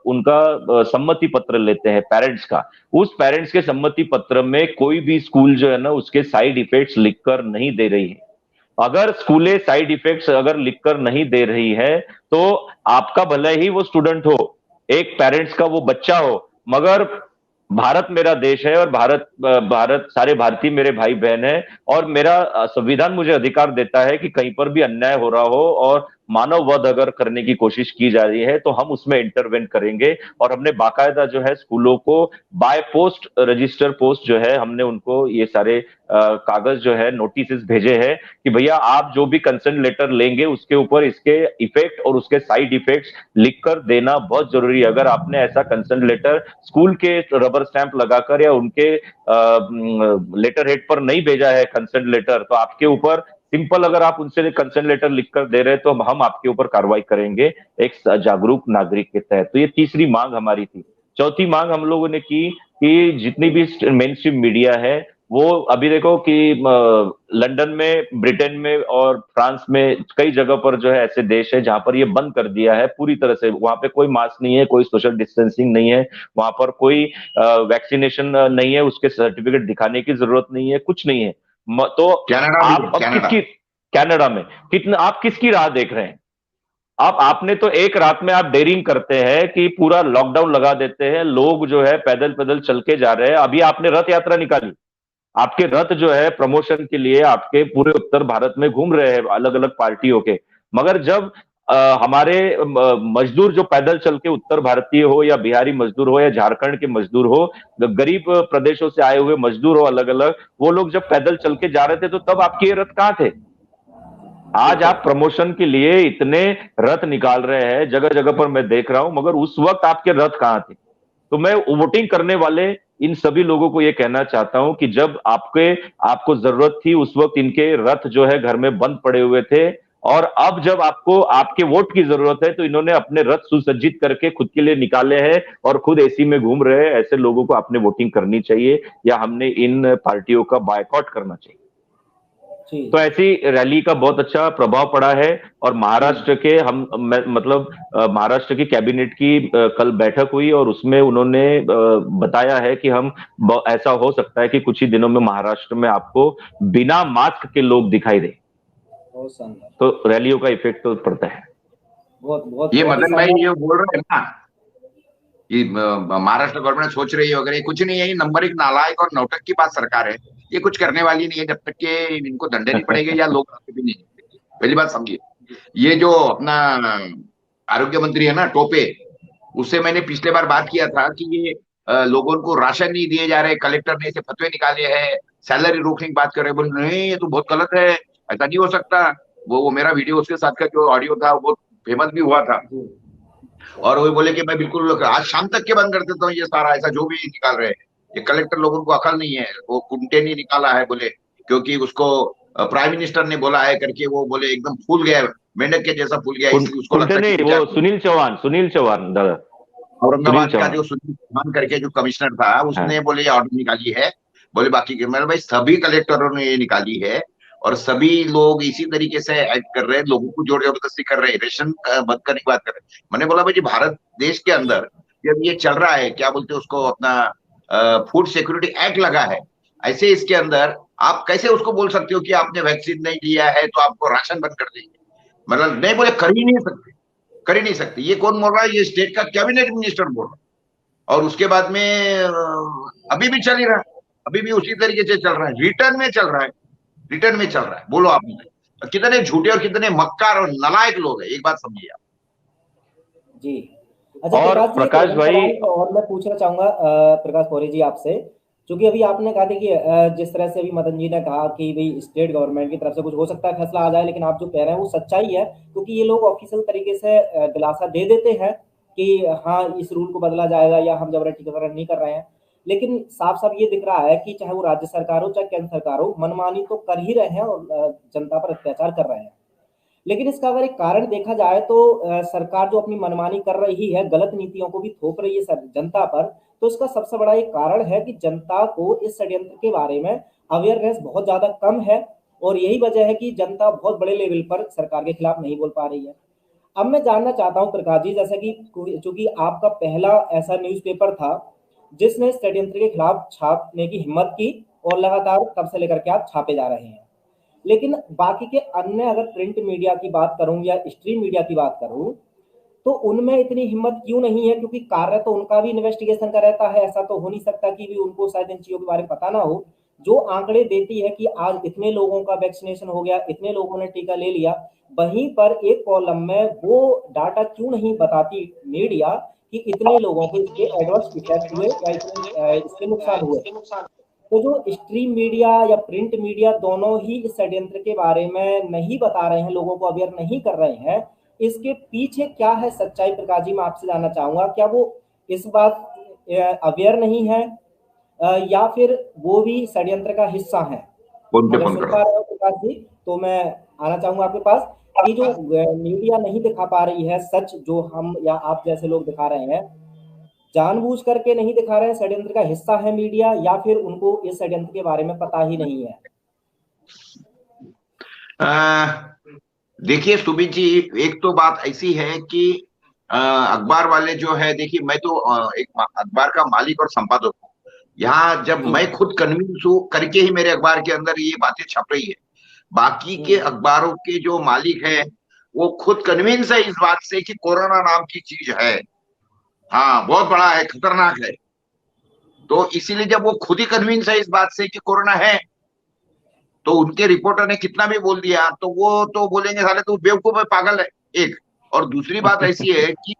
S3: उनका सम्मति पत्र लेते हैं पेरेंट्स का, उस पेरेंट्स के सम्मति पत्र में कोई भी स्कूल जो है ना उसके साइड इफेक्ट्स लिखकर नहीं दे रही है। अगर स्कूलें साइड इफेक्ट्स अगर लिखकर नहीं दे रही है तो आपका भले ही वो स्टूडेंट हो, एक पेरेंट्स का वो बच्चा हो, मगर भारत मेरा देश है और भारत सारे भारतीय मेरे भाई बहन है, और मेरा संविधान मुझे अधिकार देता है कि कहीं पर भी अन्याय हो रहा हो और मानव वध अगर करने की कोशिश की जा रही है तो हम उसमें इंटरवेंट करेंगे। और हमने बाकायदा जो है स्कूलों को बाय पोस्ट, रजिस्टर पोस्ट जो है, हमने उनको ये सारे कागज जो है नोटिस भेजे हैं कि भैया आप जो भी कंसर्न लेटर लेंगे उसके ऊपर इसके इफेक्ट और उसके साइड इफेक्ट्स लिखकर देना बहुत जरूरी है। अगर आपने ऐसा कंसर्न लेटर स्कूल के रबर स्टैंप लगाकर या उनके लेटर हेड पर नहीं भेजा है कंसर्न लेटर, तो आपके ऊपर सिंपल अगर आप उनसे कंसर्न लेटर लिखकर दे रहे हैं तो हम आपके ऊपर कार्रवाई करेंगे एक जागरूक नागरिक के तहत। तो ये तीसरी मांग हमारी थी। चौथी मांग हम लोगों ने की कि जितनी भी मेन स्ट्रीम मीडिया है वो, अभी देखो कि लंदन में, ब्रिटेन में और फ्रांस में कई जगह पर जो है ऐसे देश है जहां पर ये बंद कर दिया है पूरी तरह से। वहां पे कोई मास्क नहीं है, कोई सोशल डिस्टेंसिंग नहीं है, वहां पर कोई वैक्सीनेशन नहीं है, उसके सर्टिफिकेट दिखाने की जरूरत नहीं है, कुछ नहीं है। तो आप अब किसकी, कनाडा में कितना आप किसकी राह देख रहे हैं? आपने तो एक रात में आप डेयरिंग करते हैं कि पूरा लॉकडाउन लगा देते हैं, लोग जो है पैदल पैदल चल के जा रहे हैं। अभी आपने रथ यात्रा निकाली, आपके रथ जो है प्रमोशन के लिए आपके पूरे उत्तर भारत में घूम रहे हैं अलग अलग पार्टियों के। मगर जब हमारे मजदूर जो पैदल चल के, उत्तर भारतीय हो या बिहारी मजदूर हो या झारखंड के मजदूर हो, गरीब प्रदेशों से आए हुए मजदूर हो अलग अलग, वो लोग जब पैदल चल के जा रहे थे तो तब आपके ये रथ कहां थे? आज आप प्रमोशन के लिए इतने रथ निकाल रहे हैं जगह जगह पर, मैं देख रहा हूं, मगर उस वक्त आपके रथ कहां थे? तो मैं वोटिंग करने वाले इन सभी लोगों को यह कहना चाहता हूं कि जब आपको जरूरत थी उस वक्त इनके रथ जो है घर में बंद पड़े हुए थे, और अब जब आपको आपके वोट की जरूरत है तो इन्होंने अपने रथ सुसज्जित करके खुद के लिए निकाले हैं और खुद एसी में घूम रहे हैं। ऐसे लोगों को आपने वोटिंग करनी चाहिए या हमने इन पार्टियों का बायकॉट करना चाहिए। तो ऐसी रैली का बहुत अच्छा प्रभाव पड़ा है। और महाराष्ट्र के महाराष्ट्र की कैबिनेट की कल बैठक हुई और उसमें उन्होंने बताया है कि हम, ऐसा हो सकता है कि कुछ ही दिनों में महाराष्ट्र में आपको बिना मास्क के लोग दिखाई दे। तो रैलियों का इफेक्ट तो पड़ता है।
S1: बहुत बहुत
S2: ये
S1: बहुत ही
S2: मदन भाई
S1: शानदार।
S2: ये बोल रहे हैं ना कि महाराष्ट्र गवर्नमेंट सोच रही है वगैरह, कुछ नहीं है, ये नंबर एक नालायक और नौटंकी की बात सरकार है। ये कुछ करने वाली नहीं है जब तक कि इनको डंडे नहीं पड़ेंगे या लोग भी नहीं। पहली बात समझिए, ये जो अपना आरोग्य मंत्री है ना टोपे, उससे मैंने पिछले बार बात किया था कि ये लोगों को राशन नहीं दिए जा रहे, कलेक्टर ने ऐसे फतवे निकाले हैं, सैलरी रोकने की बात कर रहे हैं। बोले नहीं ये तो बहुत गलत है, ऐसा नहीं हो सकता। वो मेरा वीडियो उसके साथ का जो ऑडियो था वो फेमस भी हुआ था।
S1: जी
S2: और वो बोले कि मैं बिल्कुल आज शाम तक के बंद कर देता हूँ ये सारा, ऐसा जो भी निकाल रहे हैं। ये कलेक्टर लोगों को अकल नहीं है, वो कुंटे नहीं निकाला है बोले, क्योंकि उसको प्राइम मिनिस्टर ने बोला है करके वो बोले एकदम फूल गया, मेंढक के जैसा फूल गया, इसलिए उसको
S3: कुंटे
S2: लगता है कि
S3: नहीं, वो
S2: विचार
S3: सुनील चौहान दादा, सुनील
S2: औरंगाबाद का
S3: चौहान।
S2: जो सुनील चौहान करके जो कमिश्नर था
S3: हाँ।
S2: उसने बोले ये ऑर्डर निकाली है। बोले बाकी के मतलब भाई सभी कलेक्टरों ने ये निकाली है, और सभी लोग इसी तरीके से एक्ट कर रहे हैं, लोगों को जोर जबरदस्ती कर रहे हैं, रेशन बंद करने की बात कर रहे हैं। मैंने बोला भाई जी भारत देश के अंदर जब ये चल रहा है, क्या बोलते हैं उसको, अपना फूड सिक्योरिटी एक्ट लगा है, ऐसे इसके अंदर आप कैसे उसको बोल सकते हो कि आपने वैक्सीन नहीं लिया है तो आपको राशन बंद कर देंगे? मतलब नहीं, बोले कर ही नहीं सकते, कर ही नहीं सकते। ये कौन बोल रहा है? ये स्टेट का कैबिनेट मिनिस्टर बोल रहा है। और उसके बाद में अभी भी चल ही रहा है, अभी भी उसी तरीके से चल रहा है, रिटर्न में चल रहा है, रिटर्न में चल रहा है। बोलो आप मुझे कितने झूठे और कितने मक्कार और नालायक लोग हैं, एक बात समझिए आप।
S1: जी। अच्छा
S3: और
S1: प्रकाश जी, एक
S3: प्रकाश
S1: और
S3: भाई,
S1: सवाल और मैं पूछना चाहूंगा प्रकाश पौरे जी आपसे, क्योंकि अभी आपने कहा था कि जिस तरह से अभी मदन जी ने कहा कि भाई स्टेट गवर्नमेंट की तरफ से कुछ हो सकता है फैसला आ जाए, लेकिन आप जो कह रहे हैं वो सच्चाई है, क्योंकि ये लोग ऑफिशियल तरीके से दिलासा दे देते हैं कि हाँ इस रूल को बदला जाएगा या हम जबरदस्ती नहीं कर रहे हैं, लेकिन साफ साफ ये दिख रहा है कि चाहे वो राज्य सरकार हो चाहे केंद्र सरकार हो, मनमानी तो कर ही रहे हैं और जनता पर अत्याचार कर रहे हैं। लेकिन इसका अगर एक कारण देखा जाए तो सरकार जो अपनी मनमानी कर रही है, गलत नीतियों को भी थोप रही है जनता पर, तो इसका सबसे बड़ा एक कारण है कि जनता को इस षड्यंत्र के बारे में अवेयरनेस बहुत ज्यादा कम है, और यही वजह है कि जनता बहुत बड़े लेवल पर सरकार के खिलाफ नहीं बोल पा रही है। अब मैं जानना चाहता हूं प्रकाश जी, जैसा कि चूंकि आपका पहला ऐसा न्यूज़पेपर था जिसने षड्यंत्र के खिलाफ छापने की हिम्मत की, और लगातार तब से लेकर के आप छापे जा रहे हैं, लेकिन बाकी के अन्य अगर प्रिंट मीडिया की बात करूं या स्ट्रीम मीडिया की बात करूं, तो उनमें इतनी हिम्मत क्यों नहीं है? क्योंकि कार्य तो उनका भी इन्वेस्टिगेशन का रहता है, ऐसा तो हो नहीं सकता कि भी उनको शायद इन चीजों के बारे में पता ना हो। जो आंकड़े देती है कि आज इतने लोगों का वैक्सीनेशन हो गया, इतने लोगों ने टीका ले लिया, वहीं पर एक कॉलम में वो डाटा क्यों नहीं बताती मीडिया कि इतने लोगों को इसके एडवर्स इफेक्ट हुए या इतने इसके नुकसान हुए। तो जो स्ट्रीम मीडिया या प्रिंट मीडिया दोनों ही इस षड्यंत्र के बारे में नहीं बता रहे हैं, लोगों को अवेयर नहीं कर रहे हैं, इसके पीछे क्या है सच्चाई? प्रकाश जी मैं आपसे जानना चाहूंगा, क्या वो इस बात अवेयर नहीं है या फिर वो भी षड्यंत्र का हिस्सा है?
S2: फोन पे
S1: अगर
S2: फोन
S1: सुन
S2: करो।
S1: पा रहे हो प्रकाश जी तो मैं आना चाहूंगा आपके पास, कि जो मीडिया नहीं दिखा पा रही है सच, जो हम या आप जैसे लोग दिखा रहे हैं, जानबूझ करके नहीं दिखा रहे हैं, षड्यंत्र का हिस्सा है मीडिया, या फिर उनको इस षड्यंत्र के बारे में पता ही नहीं है?
S2: देखिए सुमित जी, एक तो बात ऐसी है कि अखबार वाले जो है, देखिए मैं तो एक अखबार का मालिक और संपादक हूँ। यहाँ जब
S1: जी
S2: मैं खुद कन्विंस हूँ करके ही मेरे अखबार के अंदर ये बातें छप रही है। बाकी के
S1: हम्म,
S2: अखबारों के जो मालिक हैं वो खुद कन्विंस है इस बात से कि कोरोना नाम की चीज है, हाँ बहुत बड़ा है, खतरनाक है। तो इसीलिए जब वो खुद ही कन्विंस है इस बात से कि कोरोना है, तो उनके रिपोर्टर ने कितना भी बोल दिया तो वो तो बोलेंगे साले तो बेवकूफ है, पागल है। एक, और दूसरी बात ऐसी है कि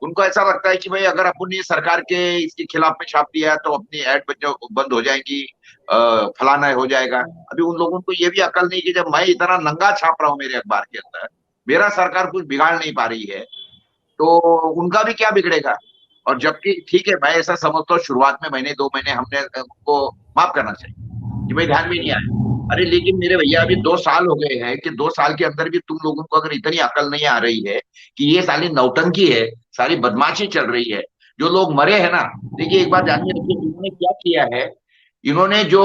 S2: उनको ऐसा लगता है कि भाई अगर अपन ने सरकार के इसके खिलाफ में छाप दिया तो अपनी एड बंद हो जाएंगी, फलाना हो जाएगा। अभी उन लोगों को ये भी अकल नहीं कि जब मैं इतना नंगा छाप रहा हूँ मेरे अखबार के अंदर, मेरा सरकार कुछ बिगाड़ नहीं पा रही है, तो उनका भी क्या बिगड़ेगा। और जबकि ठीक है, मैं ऐसा समझता हूँ शुरुआत में महीने 2 महीने हमने उनको माफ करना चाहिए कि भाई ध्यान में नहीं आया। अरे लेकिन मेरे भैया अभी 2 साल हो गए हैं कि 2 साल के अंदर भी तुम लोगों को अगर इतनी अकल नहीं आ रही है कि ये साली नौटंकी है, सारी बदमाशी चल रही है, जो लोग मरे हैं ना। देखिए एक बात जानिए रखिए, इन्होंने क्या किया है, इन्होंने जो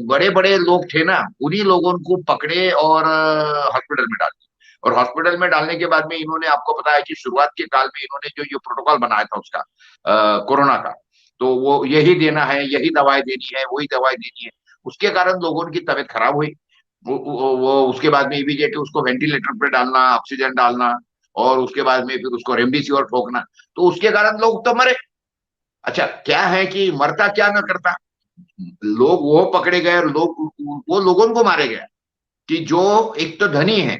S2: बड़े बड़े लोग थे ना उन्हीं लोगों को पकड़े और हॉस्पिटल में डाल दिया। और हॉस्पिटल में डालने के बाद में इन्होंने, आपको पता है कि शुरुआत के काल में इन्होंने जो ये प्रोटोकॉल बनाया था उसका कोरोना का, तो वो यही देना है, यही दवाई देनी है, वही दवाई देनी है। उसके कारण लोगों की तबीयत खराब हुई। वो उसके बाद में इमीडिएटली उसको वेंटिलेटर पे डालना, ऑक्सीजन डालना, और उसके बाद में फिर उसको रेमडेसिविर ठोकना, तो उसके कारण लोग तो मरे। अच्छा, क्या है कि मरता क्या न करता, लोग वो पकड़े गए और लोग वो लोगों को मारे गए कि जो एक तो धनी है,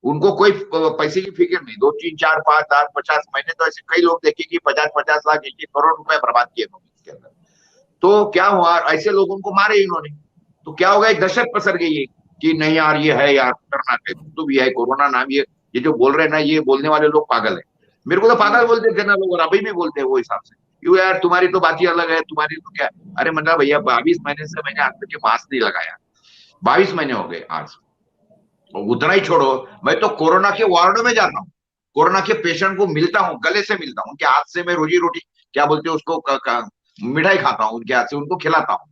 S2: उनको कोई पैसे की फिक्र नहीं, 2 3 4 5 10 50, मैंने तो ऐसे कई लोग देखे कि 50 50 लाख 1 1 करोड़ रुपए बर्बाद किए लोग इसके अंदर। तो क्या हुआ, ऐसे लोगों को मारे इन्होंने, तो क्या होगा, एक दहशत पसर गई है कि नहीं यार ये है यार खतरनाक है, तो भी है कोरोना नाम, ये जो बोल रहे हैं ना, ये बोलने वाले लोग पागल है। मेरे को तो पागल बोलते थे ना लोग, और अभी भी बोलते हैं वो हिसाब से, क्यों यार तुम्हारी तो बात ही अलग है, तुम्हारी तो क्या। अरे मन्ना भैया, 22 महीने से मैंने आज तक के मास्क नहीं लगाया, 22 महीने हो गए आज। उतना ही छोड़ो, मैं तो कोरोना के वार्डों में जाता हूँ, कोरोना के पेशेंट को मिलता हूँ, गले से मिलता हूँ, उनके हाथ से मैं रोजी रोटी, क्या बोलते हैं उसको, मिठाई खाता हूँ उनके हाथ से, उनको खिलाता हूँ।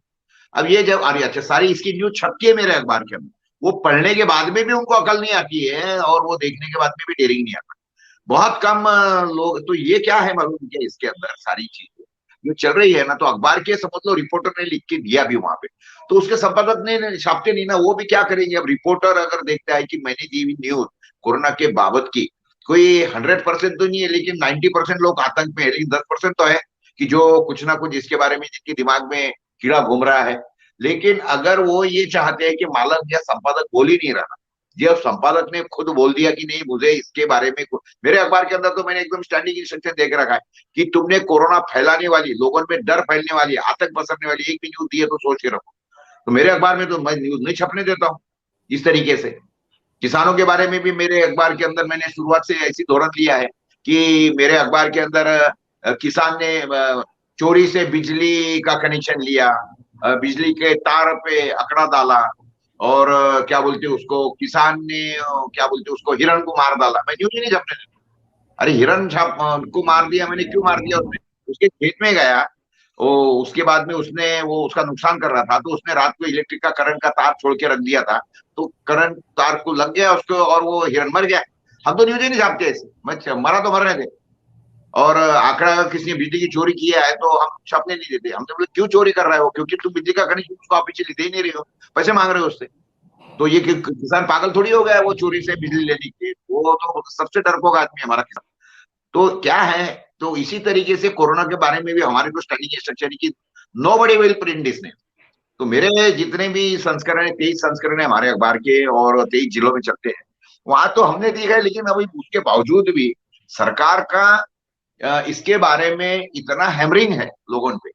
S2: अब ये जब, अरे अच्छा, सारी इसकी न्यूज छपती है मेरे अखबार के अंदर, वो पढ़ने के बाद में भी उनको अकल नहीं आती है, और वो देखने के बाद में भी डेयरिंग नहीं आता। बहुत कम लोग, तो ये क्या है मालूम क्या, इसके अंदर सारी चीजें जो चल रही है ना, तो अखबार के समझ लो रिपोर्टर ने लिख के दिया भी वहां पे, तो उसके संपादक ने छापते नहीं ना, वो भी क्या करेंगे। अब रिपोर्टर अगर देखता है कि मैंने दी हुई न्यूज कोरोना के बाबत की, कोई 100% तो नहीं है, लेकिन 90% लोग आतंक में है, लेकिन 10% तो है कि जो कुछ ना कुछ इसके बारे में जिनके दिमाग में कीड़ा घूम रहा है। लेकिन अगर वो ये चाहते हैं कि मालक या संपादक बोल ही नहीं रहा, जब संपादक ने खुद बोल दिया कि नहीं मुझे इसके बारे में, मेरे अखबार के अंदर तो मैंने एकदम स्टैंडिंग इंस्ट्रक्शन देख रखा है कि तुमने कोरोना फैलाने वाली, लोगों में डर फैलने वाली, आतंक बसरने वाली एक भी न्यूज दी है तो सोच के रखो। तो मेरे अखबार में तो मैं न्यूज नहीं छपने देता हूँ इस तरीके से। किसानों के बारे में भी मेरे अखबार के अंदर मैंने शुरुआत से ऐसी धोरण लिया है कि मेरे अखबार के अंदर किसान ने चोरी से बिजली का कनेक्शन लिया, बिजली के तार पे अकड़ा डाला, और क्या बोलते उसको, किसान ने क्या बोलते उसको, हिरण को मार डाला, मैं न्यूज ही नहीं छपने देता। अरे हिरण छाप को मार दिया, मैंने क्यों मार दिया, उसने उसके खेत में गया, वो उसके बाद में उसने वो उसका नुकसान कर रहा था, तो उसने रात को इलेक्ट्रिक का करंट का तार छोड़ के रख दिया था, तो करंट तार को लग गया उसको और वो हिरण मर गया। हम तो न्यूज ही नहीं छापते ऐसे, मरा तो मरने दे। और आंकड़ा अगर किसी ने बिजली की चोरी किया है तो हम छापने नहीं देते, हम तो बोले क्यों चोरी कर रहे हो, क्योंकि तुम बिजली का कनेक्शन उसको आप बिजली दे ही नहीं रहे हो, पैसे मांग रहे हो उससे। तो ये किसान पागल थोड़ी हो गया है वो चोरी से बिजली लेने के, वो तो सबसे डरपोक आदमी है हमारा किसान। तो क्या है, तो इसी तरीके से कोरोना के बारे में भी हमारे को स्टडी स्ट्रक्चर की nobody will print this ने। तो मेरे जितने भी संस्करण है, 23 संस्करण है हमारे अखबार के, और 23 जिलों में चलते हैं, वहां तो हमने देखा है, लेकिन अभी उसके बावजूद भी सरकार का इसके बारे में इतना हैमरिंग है लोगों पे,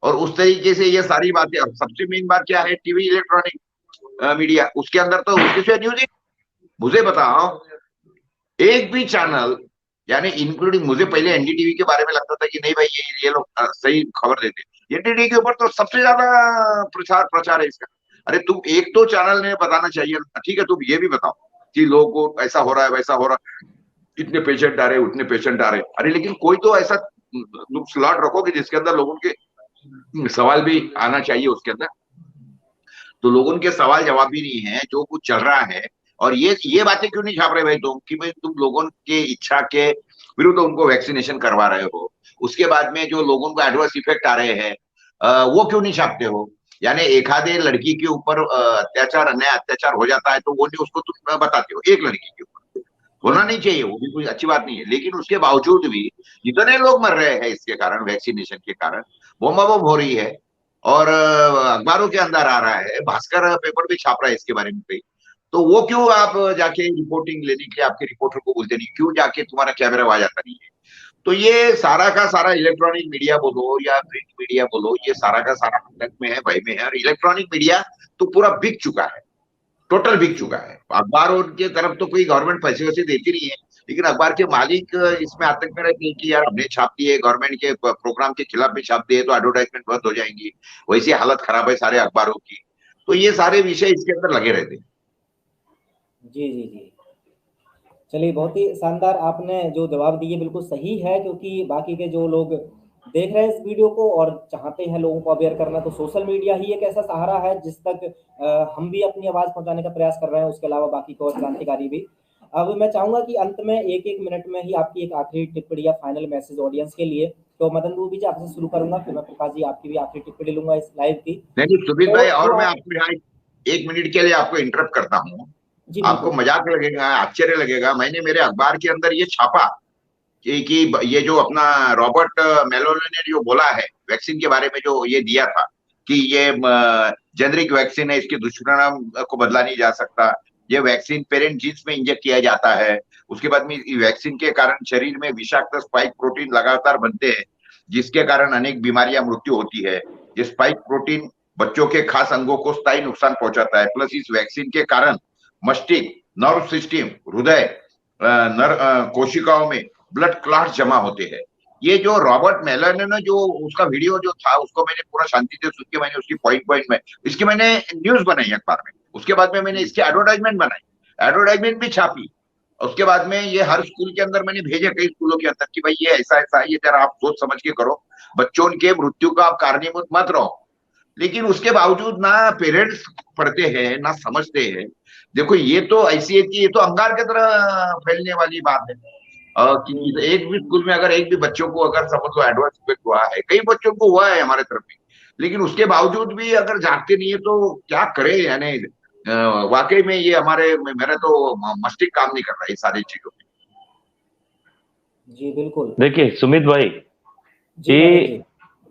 S2: और उस तरीके से ये सारी बातें। अब सबसे मेन बात क्या है, टीवी इलेक्ट्रॉनिक मीडिया, उसके अंदर तो उसके सिवा न्यूज, मुझे बताओ एक भी चैनल, यानी इंक्लूडिंग, मुझे पहले एनडीटीवी के बारे में लगता था कि नहीं भाई ये लोग सही खबर देते, एनडीटीवी के ऊपर तो सबसे ज्यादा प्रचार प्रचार है इसका। अरे तुम एक तो चैनल ने बताना चाहिए, ठीक है तुम ये भी बताओ कि लोगों को ऐसा हो रहा है वैसा हो रहा है, इतने पेशेंट आ रहे उतने पेशेंट आ रहे, अरे लेकिन कोई तो ऐसा स्लॉट रखो कि जिसके अंदर लोगों के सवाल भी आना चाहिए उसके अंदर। तो लोगों के सवाल जवाब भी नहीं है, जो कुछ चल रहा है। और ये बातें क्यों नहीं छाप रहे भाई तुम, कि भाई तुम लोगों के इच्छा के विरुद्ध उनको वैक्सीनेशन करवा रहे हो, उसके बाद में जो लोगों को एडवर्स इफेक्ट आ रहे हैं वो क्यों नहीं छापते हो। यानी एक आधे लड़की के ऊपर अत्याचार, अन्याय अत्याचार हो जाता है तो वो नहीं, उसको तुम बताते हो, एक लड़की के ऊपर होना नहीं चाहिए, वो भी कोई अच्छी बात नहीं है, लेकिन उसके बावजूद भी जितने लोग मर रहे हैं इसके कारण, वैक्सीनेशन के कारण बोमाबोम हो रही है, और अखबारों के अंदर आ रहा है, भास्कर पेपर भी छाप रहा है इसके बारे में कई। तो वो क्यों आप जाके रिपोर्टिंग लेने के लिए आपके रिपोर्टर को बोलते नहीं, क्यों जाके तुम्हारा कैमरा आ जाता नहीं है। तो ये सारा का सारा इलेक्ट्रॉनिक मीडिया बोलो या प्रिंट मीडिया बोलो, ये सारा का सारा आतंक में है, भय में है। और इलेक्ट्रॉनिक मीडिया तो पूरा बिक चुका है, टोटल बिक चुका है। अखबारों की तरफ तो कोई गवर्नमेंट पैसे वैसे देती नहीं है, लेकिन अखबार के मालिक इसमें आतंक में रहते हैं कि यार हमने छाप दिए, गवर्नमेंट के प्रोग्राम के खिलाफ भी छाप दिए तो एडवर्टाइजमेंट बंद हो जाएंगी, वैसी हालत खराब है सारे अखबारों की। तो ये सारे विषय इसके अंदर लगे रहते हैं।
S1: जी जी जी, चलिए बहुत ही शानदार आपने जो जवाब दिए, बिल्कुल सही है, क्योंकि बाकी के जो लोग देख रहे हैं इस वीडियो को और चाहते हैं लोगों को अवेयर करना, तो सोशल मीडिया ही एक ऐसा सहारा है जिस तक हम भी अपनी आवाज़ पहुंचाने का प्रयास कर रहे हैं, उसके अलावा बाकी को क्रांतिकारी भी। अब मैं चाहूंगा कि अंत में एक एक मिनट में ही आपकी एक आखिरी टिप्पणी या फाइनल मैसेज ऑडियंस के लिए। तो मदन दूबी जी आपसे शुरू करूंगा, फिर मैं प्रकाश जी आपकी भी आखिरी टिप्पणी लूंगा इस लाइव की।
S2: नहीं सुमित
S1: तो
S2: भाई, और मैं आपको यहाँ 1 मिनट के लिए आपको इंटरप्ट करता हूँ।
S1: जी
S2: आपको
S1: बिल्कुल।
S2: मजाक लगेगा, आश्चर्य लगेगा, मैंने मेरे अखबार के अंदर ये छापा कि ये जो अपना रॉबर्ट मेलोने ने जो बोला है वैक्सीन के बारे में, जो ये दिया था कि ये जेनरिक वैक्सीन है, इसके दुष्परिणाम को बदला नहीं जा सकता, ये वैक्सीन पेरेंट जीन्स में इंजेक्ट किया जाता है, उसके बाद में वैक्सीन के कारण शरीर में विषाक्त स्पाइक प्रोटीन लगातार बनते हैं, जिसके कारण अनेक बीमारियां मृत्यु होती है। ये स्पाइक प्रोटीन बच्चों के खास अंगों को स्थायी नुकसान पहुंचाता है। प्लस इस वैक्सीन के कारण मस्तिष्क, नर्व सिस्टम, हृदय, नर कोशिकाओं में ब्लड क्लॉट जमा होते हैं। ये जो रॉबर्ट मेलर ने जो उसका वीडियो जो था, उसको मैंने पूरा शांति से सुन के मैंने उसकी पॉइंट पॉइंट में इसकी मैंने न्यूज बनाई अखबार में। उसके बाद में मैंने इसकी एडवर्टाइजमेंट बनाई, एडवर्टाइजमेंट भी छापी। उसके बाद में ये हर स्कूल के अंदर मैंने भेजे, कई स्कूलों के अंदर, कि भाई ये ऐसा ऐसा है, ये जरा आप सोच समझ के करो, बच्चों के मृत्यु का आप कारणीभूत मत रहो। लेकिन उसके बावजूद ना पेरेंट्स पढ़ते हैं ना समझते हैं। देखो ये तो ऐसी है कि ये तो अंगार की तरह फैलने वाली बात है। कि एक भी स्कूल में अगर एक भी बच्चों को अगर समझ लो एडवर्स इफेक्ट हुआ है, कई बच्चों को हुआ है हमारे तरफ भी, लेकिन उसके बावजूद भी अगर जागते नहीं है तो क्या करे, यानी वाकई में ये हमारे मेरा तो मस्तिष्क काम नहीं कर रहा है इस सारी चीजों में।
S1: जी बिल्कुल।
S3: देखिए सुमित भाई,
S1: जी नरेश जी।
S3: ये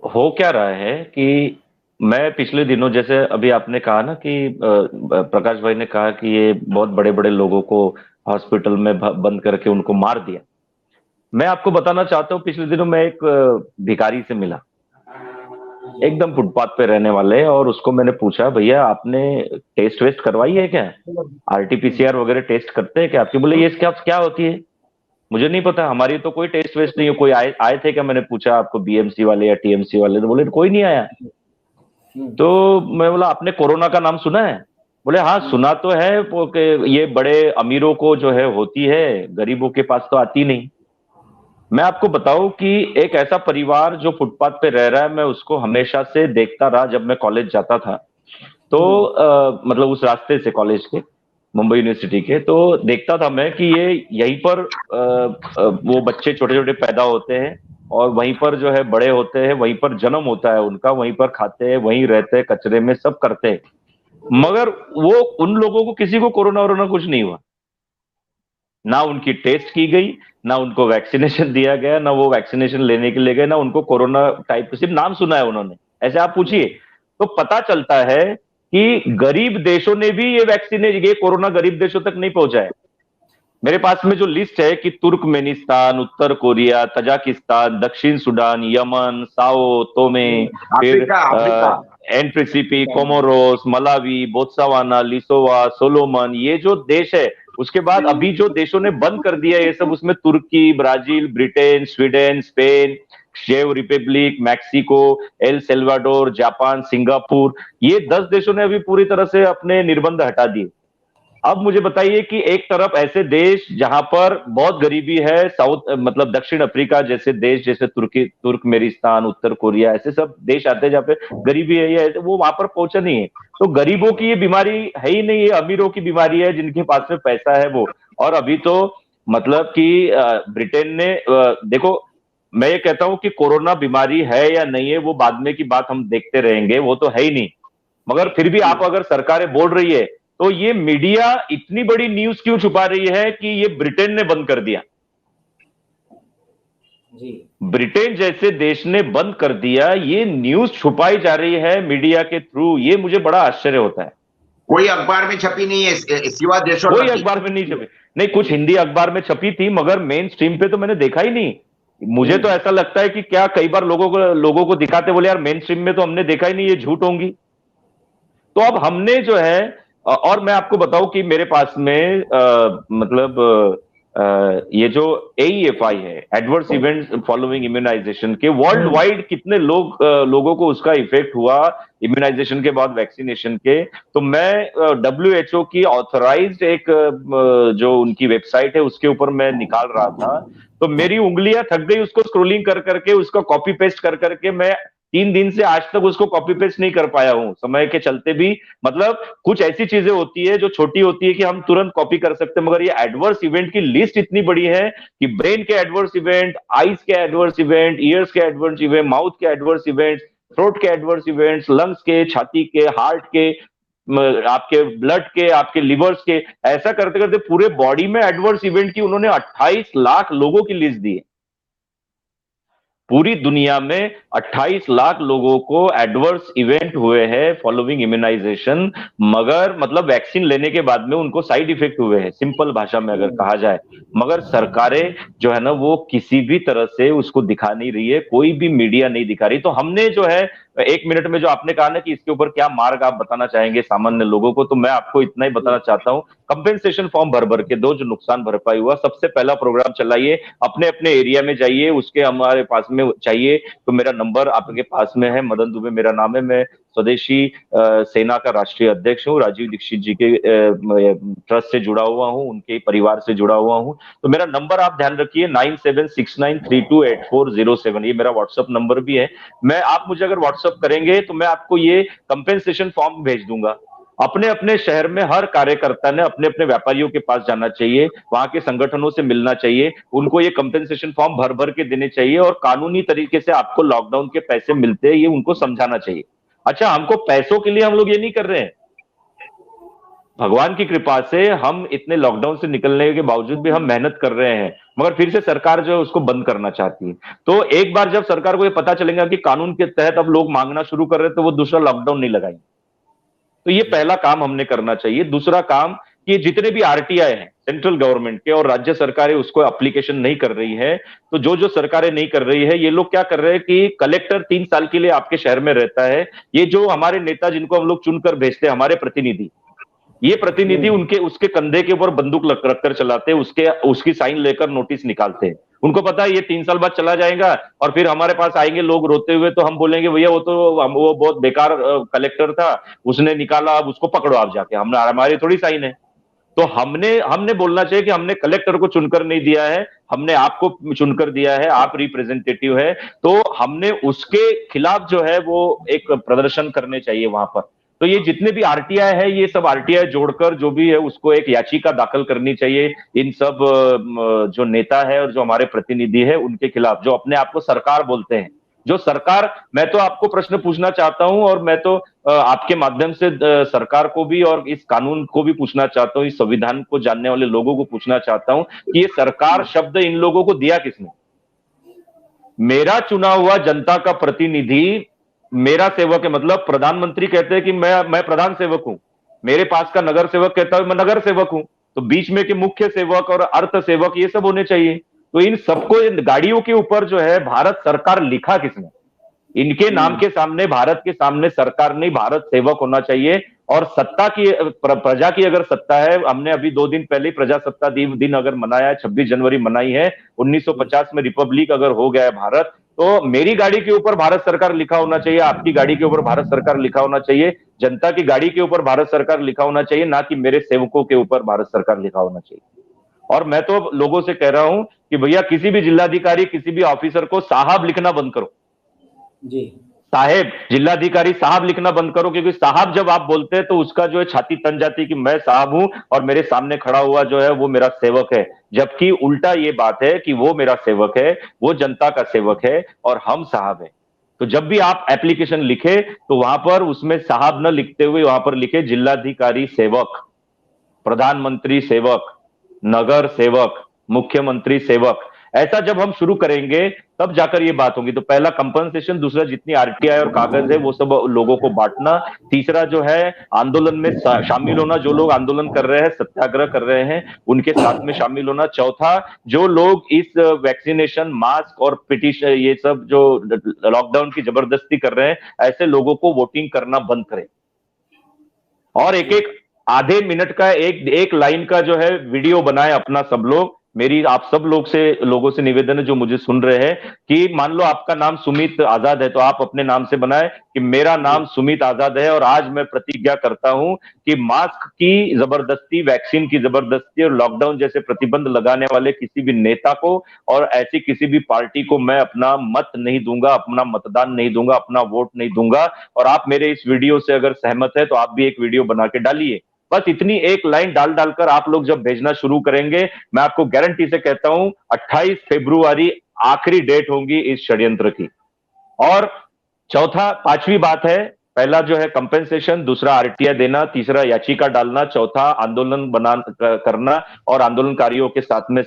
S3: हो क्या रहा है कि मैं पिछले दिनों, जैसे अभी आपने कहा ना कि प्रकाश भाई ने कहा कि ये बहुत बड़े बड़े लोगों को हॉस्पिटल में बंद करके उनको मार दिया। मैं आपको बताना चाहता हूँ, पिछले दिनों मैं एक भिखारी से मिला, एकदम फुटपाथ पे रहने वाले, और उसको मैंने पूछा, भैया आपने टेस्ट वेस्ट करवाई है क्या, आरटीपीसीआर वगैरह टेस्ट करते हैं क्या आपके? बोले ये क्या क्या होती है, मुझे नहीं पता, हमारी तो कोई टेस्ट वेस्ट नहीं है। कोई आए आए थे क्या? मैंने पूछा आपको बीएमसी वाले या टीएमसी वाले, तो बोले कोई नहीं आया। तो मैं बोला आपने कोरोना का नाम सुना है? बोले हाँ सुना तो है, वो कि ये बड़े अमीरों को जो है होती है, गरीबों के पास तो आती नहीं। मैं आपको बताऊं कि एक ऐसा परिवार जो फुटपाथ पे रह रहा है, मैं उसको हमेशा से देखता रहा जब मैं कॉलेज जाता था। तो मतलब उस रास्ते से कॉलेज के, मुंबई यूनिवर्सिटी के, तो देखता था मैं कि ये यहीं पर वो बच्चे छोटे छोटे पैदा होते हैं, और वहीं पर जो है बड़े होते हैं, वहीं पर जन्म होता है उनका, वहीं पर खाते हैं, वहीं रहते हैं, कचरे में सब करते हैं। मगर वो उन लोगों को किसी को कोरोना वोरोना कुछ नहीं हुआ, ना उनकी टेस्ट की गई, ना उनको वैक्सीनेशन दिया गया, ना वो वैक्सीनेशन लेने के लिए गए, ना उनको कोरोना टाइप, सिर्फ नाम सुना है उन्होंने। ऐसे आप पूछिए तो पता चलता है कि गरीब देशों ने भी ये वैक्सीन, ये कोरोना गरीब देशों तक नहीं पहुंचा है। मेरे पास में जो लिस्ट है कि तुर्कमेनिस्तान, उत्तर कोरिया, तजाकिस्तान, दक्षिण सूडान, यमन, साओ तोमे, फिर
S2: अफ्रीका, अफ्रीका।
S3: एनप्रिसिपी, कोमोरोस, मलावी, बोत्सवाना, लिसोवा, सोलोमन, ये जो देश है, उसके बाद अभी जो देशों ने बंद कर दिया ये सब, उसमें तुर्की, ब्राजील, ब्रिटेन, स्वीडन, स्पेन, शेव republic, Mexico, El Salvador, Japan, Singapore, ये 10 देशों ने अभी पूरी तरह से अपने निर्बंध हटा दिए। अब मुझे बताइए कि एक तरफ ऐसे देश जहां पर बहुत गरीबी है, साउथ मतलब दक्षिण अफ्रीका जैसे देश, जैसे तुर्कमेनिस्तान, उत्तर कोरिया, ऐसे सब देश आते हैं जहाँ पे गरीबी है, या वो वहां पर पहुंचा नहीं है। तो गरीबों की ये बीमारी है ही नहीं, ये अमीरों की बीमारी है, जिनके पास में पैसा है वो। और अभी तो मतलब कि ब्रिटेन ने देखो, मैं ये कहता हूं कि कोरोना बीमारी है या नहीं है वो बाद में की बात, हम देखते रहेंगे, वो तो है ही नहीं। मगर फिर भी आप अगर सरकारें बोल रही है, तो ये मीडिया इतनी बड़ी न्यूज क्यों छुपा रही है कि ये ब्रिटेन ने बंद कर दिया?
S1: जी
S3: ब्रिटेन जैसे देश ने बंद कर दिया, ये न्यूज छुपाई जा रही है मीडिया के थ्रू, ये मुझे बड़ा आश्चर्य होता है।
S2: कोई अखबार में छपी नहीं है सिवा
S3: कोई
S2: देशोन्नति की।
S3: अखबार में नहीं छपी, नहीं कुछ हिंदी अखबार में छपी थी, मगर मेन स्ट्रीम पे तो मैंने देखा ही नहीं। मुझे तो ऐसा लगता है कि क्या कई बार लोगों को दिखाते, बोले यार मेन स्ट्रीम में तो हमने देखा ही नहीं, ये झूठ होंगी। तो अब हमने जो है, और मैं आपको बताऊं कि मेरे पास में मतलब ये जो AEFI है, एडवर्स इवेंट फॉलोइंग इम्यूनाइजेशन के, वर्ल्ड वाइड कितने लोगों को उसका इफेक्ट हुआ इम्यूनाइजेशन के बाद, वैक्सीनेशन के। तो मैं WHO की ऑथराइज्ड एक जो उनकी वेबसाइट है उसके ऊपर मैं निकाल रहा था, तो मेरी उंगलियां थक गई उसको स्क्रोलिंग कर करके, उसका कॉपी पेस्ट कर करके। मैं 3 दिन से आज तक उसको कॉपी पेस्ट नहीं कर पाया हूं, समय के चलते भी। मतलब कुछ ऐसी चीजें होती है जो छोटी होती है कि हम तुरंत कॉपी कर सकते हैं, मगर ये एडवर्स इवेंट की लिस्ट इतनी बड़ी है कि ब्रेन के एडवर्स इवेंट, आईज के एडवर्स इवेंट, ईयर्स के एडवर्स इवेंट, माउथ के एडवर्स इवेंट, थ्रोट के एडवर्स इवेंट्स, लंग्स के, छाती के, हार्ट के, आपके ब्लड के, आपके लिवर्स के, ऐसा करते करते पूरे बॉडी में एडवर्स इवेंट की उन्होंने 28 लाख लोगों की लिस्ट दी है। पूरी दुनिया में 28 लाख लोगों को एडवर्स इवेंट हुए हैं फॉलोइंग इम्यूनाइजेशन, मगर मतलब वैक्सीन लेने के बाद में उनको साइड इफेक्ट हुए हैं, सिंपल भाषा में अगर कहा जाए। मगर सरकारें जो है ना वो किसी भी तरह से उसको दिखा नहीं रही है, कोई भी मीडिया नहीं दिखा रही। तो हमने जो है 1 मिनट में जो आपने कहा ना कि इसके ऊपर क्या मार्ग आप बताना चाहेंगे सामान्य लोगों को, तो मैं आपको इतना ही बताना चाहता हूं, कंपेंसेशन फॉर्म भर भर के दो, जो नुकसान भरपाई हुआ, सबसे पहला प्रोग्राम चलाइए, अपने अपने एरिया में जाइए, उसके हमारे पास में चाहिए तो मेरा नंबर आपके पास में है, मदन दुबे मेरा नाम है, मैं स्वदेशी सेना का राष्ट्रीय अध्यक्ष हूँ, राजीव दीक्षित जी के ट्रस्ट से जुड़ा हुआ हूँ, उनके परिवार से जुड़ा हुआ हूँ। तो मेरा नंबर आप ध्यान रखिए 9769328407, ये मेरा व्हाट्सएप नंबर भी है। मैं, आप मुझे अगर व्हाट्सएप करेंगे तो मैं आपको ये कंपेंसेशन फॉर्म भेज दूंगा। अपने अपने शहर में हर कार्यकर्ता ने अपने अपने व्यापारियों के पास जाना चाहिए, वहां के संगठनों से मिलना चाहिए, उनको ये कंपेंसेशन फॉर्म भर भर के देने चाहिए, और कानूनी तरीके से आपको लॉकडाउन के पैसे मिलते हैं ये उनको समझाना चाहिए। अच्छा, हमको पैसों के लिए हम लोग ये नहीं कर रहे हैं, भगवान की कृपा से हम इतने लॉकडाउन से निकलने के बावजूद भी हम मेहनत कर रहे हैं, मगर फिर से सरकार जो है उसको बंद करना चाहती है। तो एक बार जब सरकार को ये पता चलेगा कि कानून के तहत अब लोग मांगना शुरू कर रहे हैं, तो वो दूसरा लॉकडाउन नहीं लगाएंगे। तो ये पहला काम हमने करना चाहिए। दूसरा काम, कि जितने भी आरटीआई हैं सेंट्रल गवर्नमेंट के और राज्य सरकारें उसको एप्लीकेशन नहीं कर रही है, तो जो जो सरकारें नहीं कर रही है, ये लोग क्या कर रहे हैं कि कलेक्टर 3 साल के लिए आपके शहर में रहता है, ये जो हमारे नेता जिनको हम लोग चुनकर भेजते हैं, हमारे प्रतिनिधि, ये प्रतिनिधि उनके उसके कंधे के ऊपर बंदूक रख कर चलाते हैं, उसकी साइन लेकर नोटिस निकालते हैं। उनको पता है ये 3 साल बाद चला जाएगा और फिर हमारे पास आएंगे लोग रोते हुए, तो हम बोलेंगे भैया वो बहुत बेकार कलेक्टर था, उसने निकाला, अब उसको पकड़ो आप जाके, हमारी थोड़ी साइन है। तो हमने हमने बोलना चाहिए कि हमने कलेक्टर को चुनकर नहीं दिया है, हमने आपको चुनकर दिया है, आप रिप्रेजेंटेटिव है, तो हमने उसके खिलाफ जो है वो एक प्रदर्शन करने चाहिए वहां पर। तो ये जितने भी आरटीआई है, ये सब आरटीआई जोड़कर जो भी है उसको एक याचिका दाखिल करनी चाहिए इन सब जो नेता है और जो हमारे प्रतिनिधि है उनके खिलाफ, जो अपने आप को सरकार बोलते हैं। जो सरकार, मैं तो आपको प्रश्न पूछना चाहता हूं, और मैं तो आपके माध्यम से सरकार को भी और इस कानून को भी पूछना चाहता हूं, इस संविधान को जानने वाले लोगों को पूछना चाहता हूं कि ये सरकार शब्द इन लोगों को दिया किसने? मेरा चुना हुआ जनता का प्रतिनिधि मेरा सेवक है, मतलब प्रधानमंत्री कहते हैं कि मैं प्रधान सेवक हूं, मेरे पास का नगर सेवक कहता है मैं नगर सेवक हूं, तो बीच में के मुख्य सेवक और अर्थ सेवक ये सब होने चाहिए। तो इन सबको, इन गाड़ियों के ऊपर जो है भारत सरकार लिखा किसने? इनके नाम के सामने, भारत के सामने सरकार नहीं, भारत सेवक होना चाहिए। और सत्ता की, प्रजा की अगर सत्ता है, हमने अभी 2 दिन पहले प्रजासत्ता दिन अगर मनाया है, 26 जनवरी मनाई है, 1950 में रिपब्लिक अगर हो गया है भारत, तो मेरी गाड़ी के ऊपर भारत सरकार लिखा होना चाहिए, आपकी गाड़ी के ऊपर भारत सरकार लिखा होना चाहिए, जनता की गाड़ी के ऊपर भारत सरकार लिखा होना चाहिए, ना कि मेरे सेवकों के ऊपर भारत सरकार लिखा होना चाहिए। और मैं तो लोगों से कह रहा हूं कि भैया किसी भी जिलाधिकारी, किसी भी ऑफिसर को साहब लिखना बंद करो
S1: जी,
S3: साहेब, जिलाधिकारी साहब लिखना बंद करो, क्योंकि साहब जब आप बोलते हैं तो उसका जो है छाती तन जाती है कि मैं साहब हूं और मेरे सामने खड़ा हुआ जो है वो मेरा सेवक है। जबकि उल्टा ये बात है कि वो मेरा सेवक है, वो जनता का सेवक है और हम साहब हैं। तो जब भी आप एप्लीकेशन लिखे तो वहां पर उसमें साहब न लिखते हुए वहां पर लिखे जिलाधिकारी सेवक, प्रधानमंत्री सेवक, नगर सेवक, मुख्यमंत्री सेवक। ऐसा जब हम शुरू करेंगे तब जाकर ये बात होगी। तो पहला कंपनसेशन, दूसरा जितनी आरटीआई और कागज है वो सब लोगों को बांटना, तीसरा जो है आंदोलन में शामिल होना, जो लोग आंदोलन कर रहे हैं, सत्याग्रह कर रहे हैं, उनके साथ में शामिल होना, चौथा जो लोग इस वैक्सीनेशन, मास्क और पिटीशन, ये सब जो लॉकडाउन की जबरदस्ती कर रहे हैं, ऐसे लोगों को वोटिंग करना बंद करें। और एक एक आधे मिनट का एक लाइन का जो है वीडियो बनाए अपना सब लोग। मेरी आप सब लोगों से निवेदन है जो मुझे सुन रहे हैं, कि मान लो आपका नाम सुमित आजाद है, तो आप अपने नाम से बनाए कि मेरा नाम सुमित आजाद है और आज मैं प्रतिज्ञा करता हूं कि मास्क की जबरदस्ती, वैक्सीन की जबरदस्ती और लॉकडाउन जैसे प्रतिबंध लगाने वाले किसी भी नेता को और ऐसी किसी भी पार्टी को मैं अपना मत नहीं दूंगा, अपना मतदान नहीं दूंगा, अपना वोट नहीं दूंगा। और आप मेरे इस वीडियो से अगर सहमत है तो आप भी एक वीडियो बना के डालिए। बस इतनी एक लाइन डालकर आप लोग जब भेजना शुरू करेंगे, मैं आपको गारंटी से कहता हूं 28 फरवरी आखिरी डेट होगी इस षड्यंत्र की। और चौथा, पांचवी बात है पहला जो है कंपेंसेशन, दूसरा आरटीआई देना, तीसरा याचिका डालना, चौथा आंदोलन करना और आंदोलनकारियों के साथ में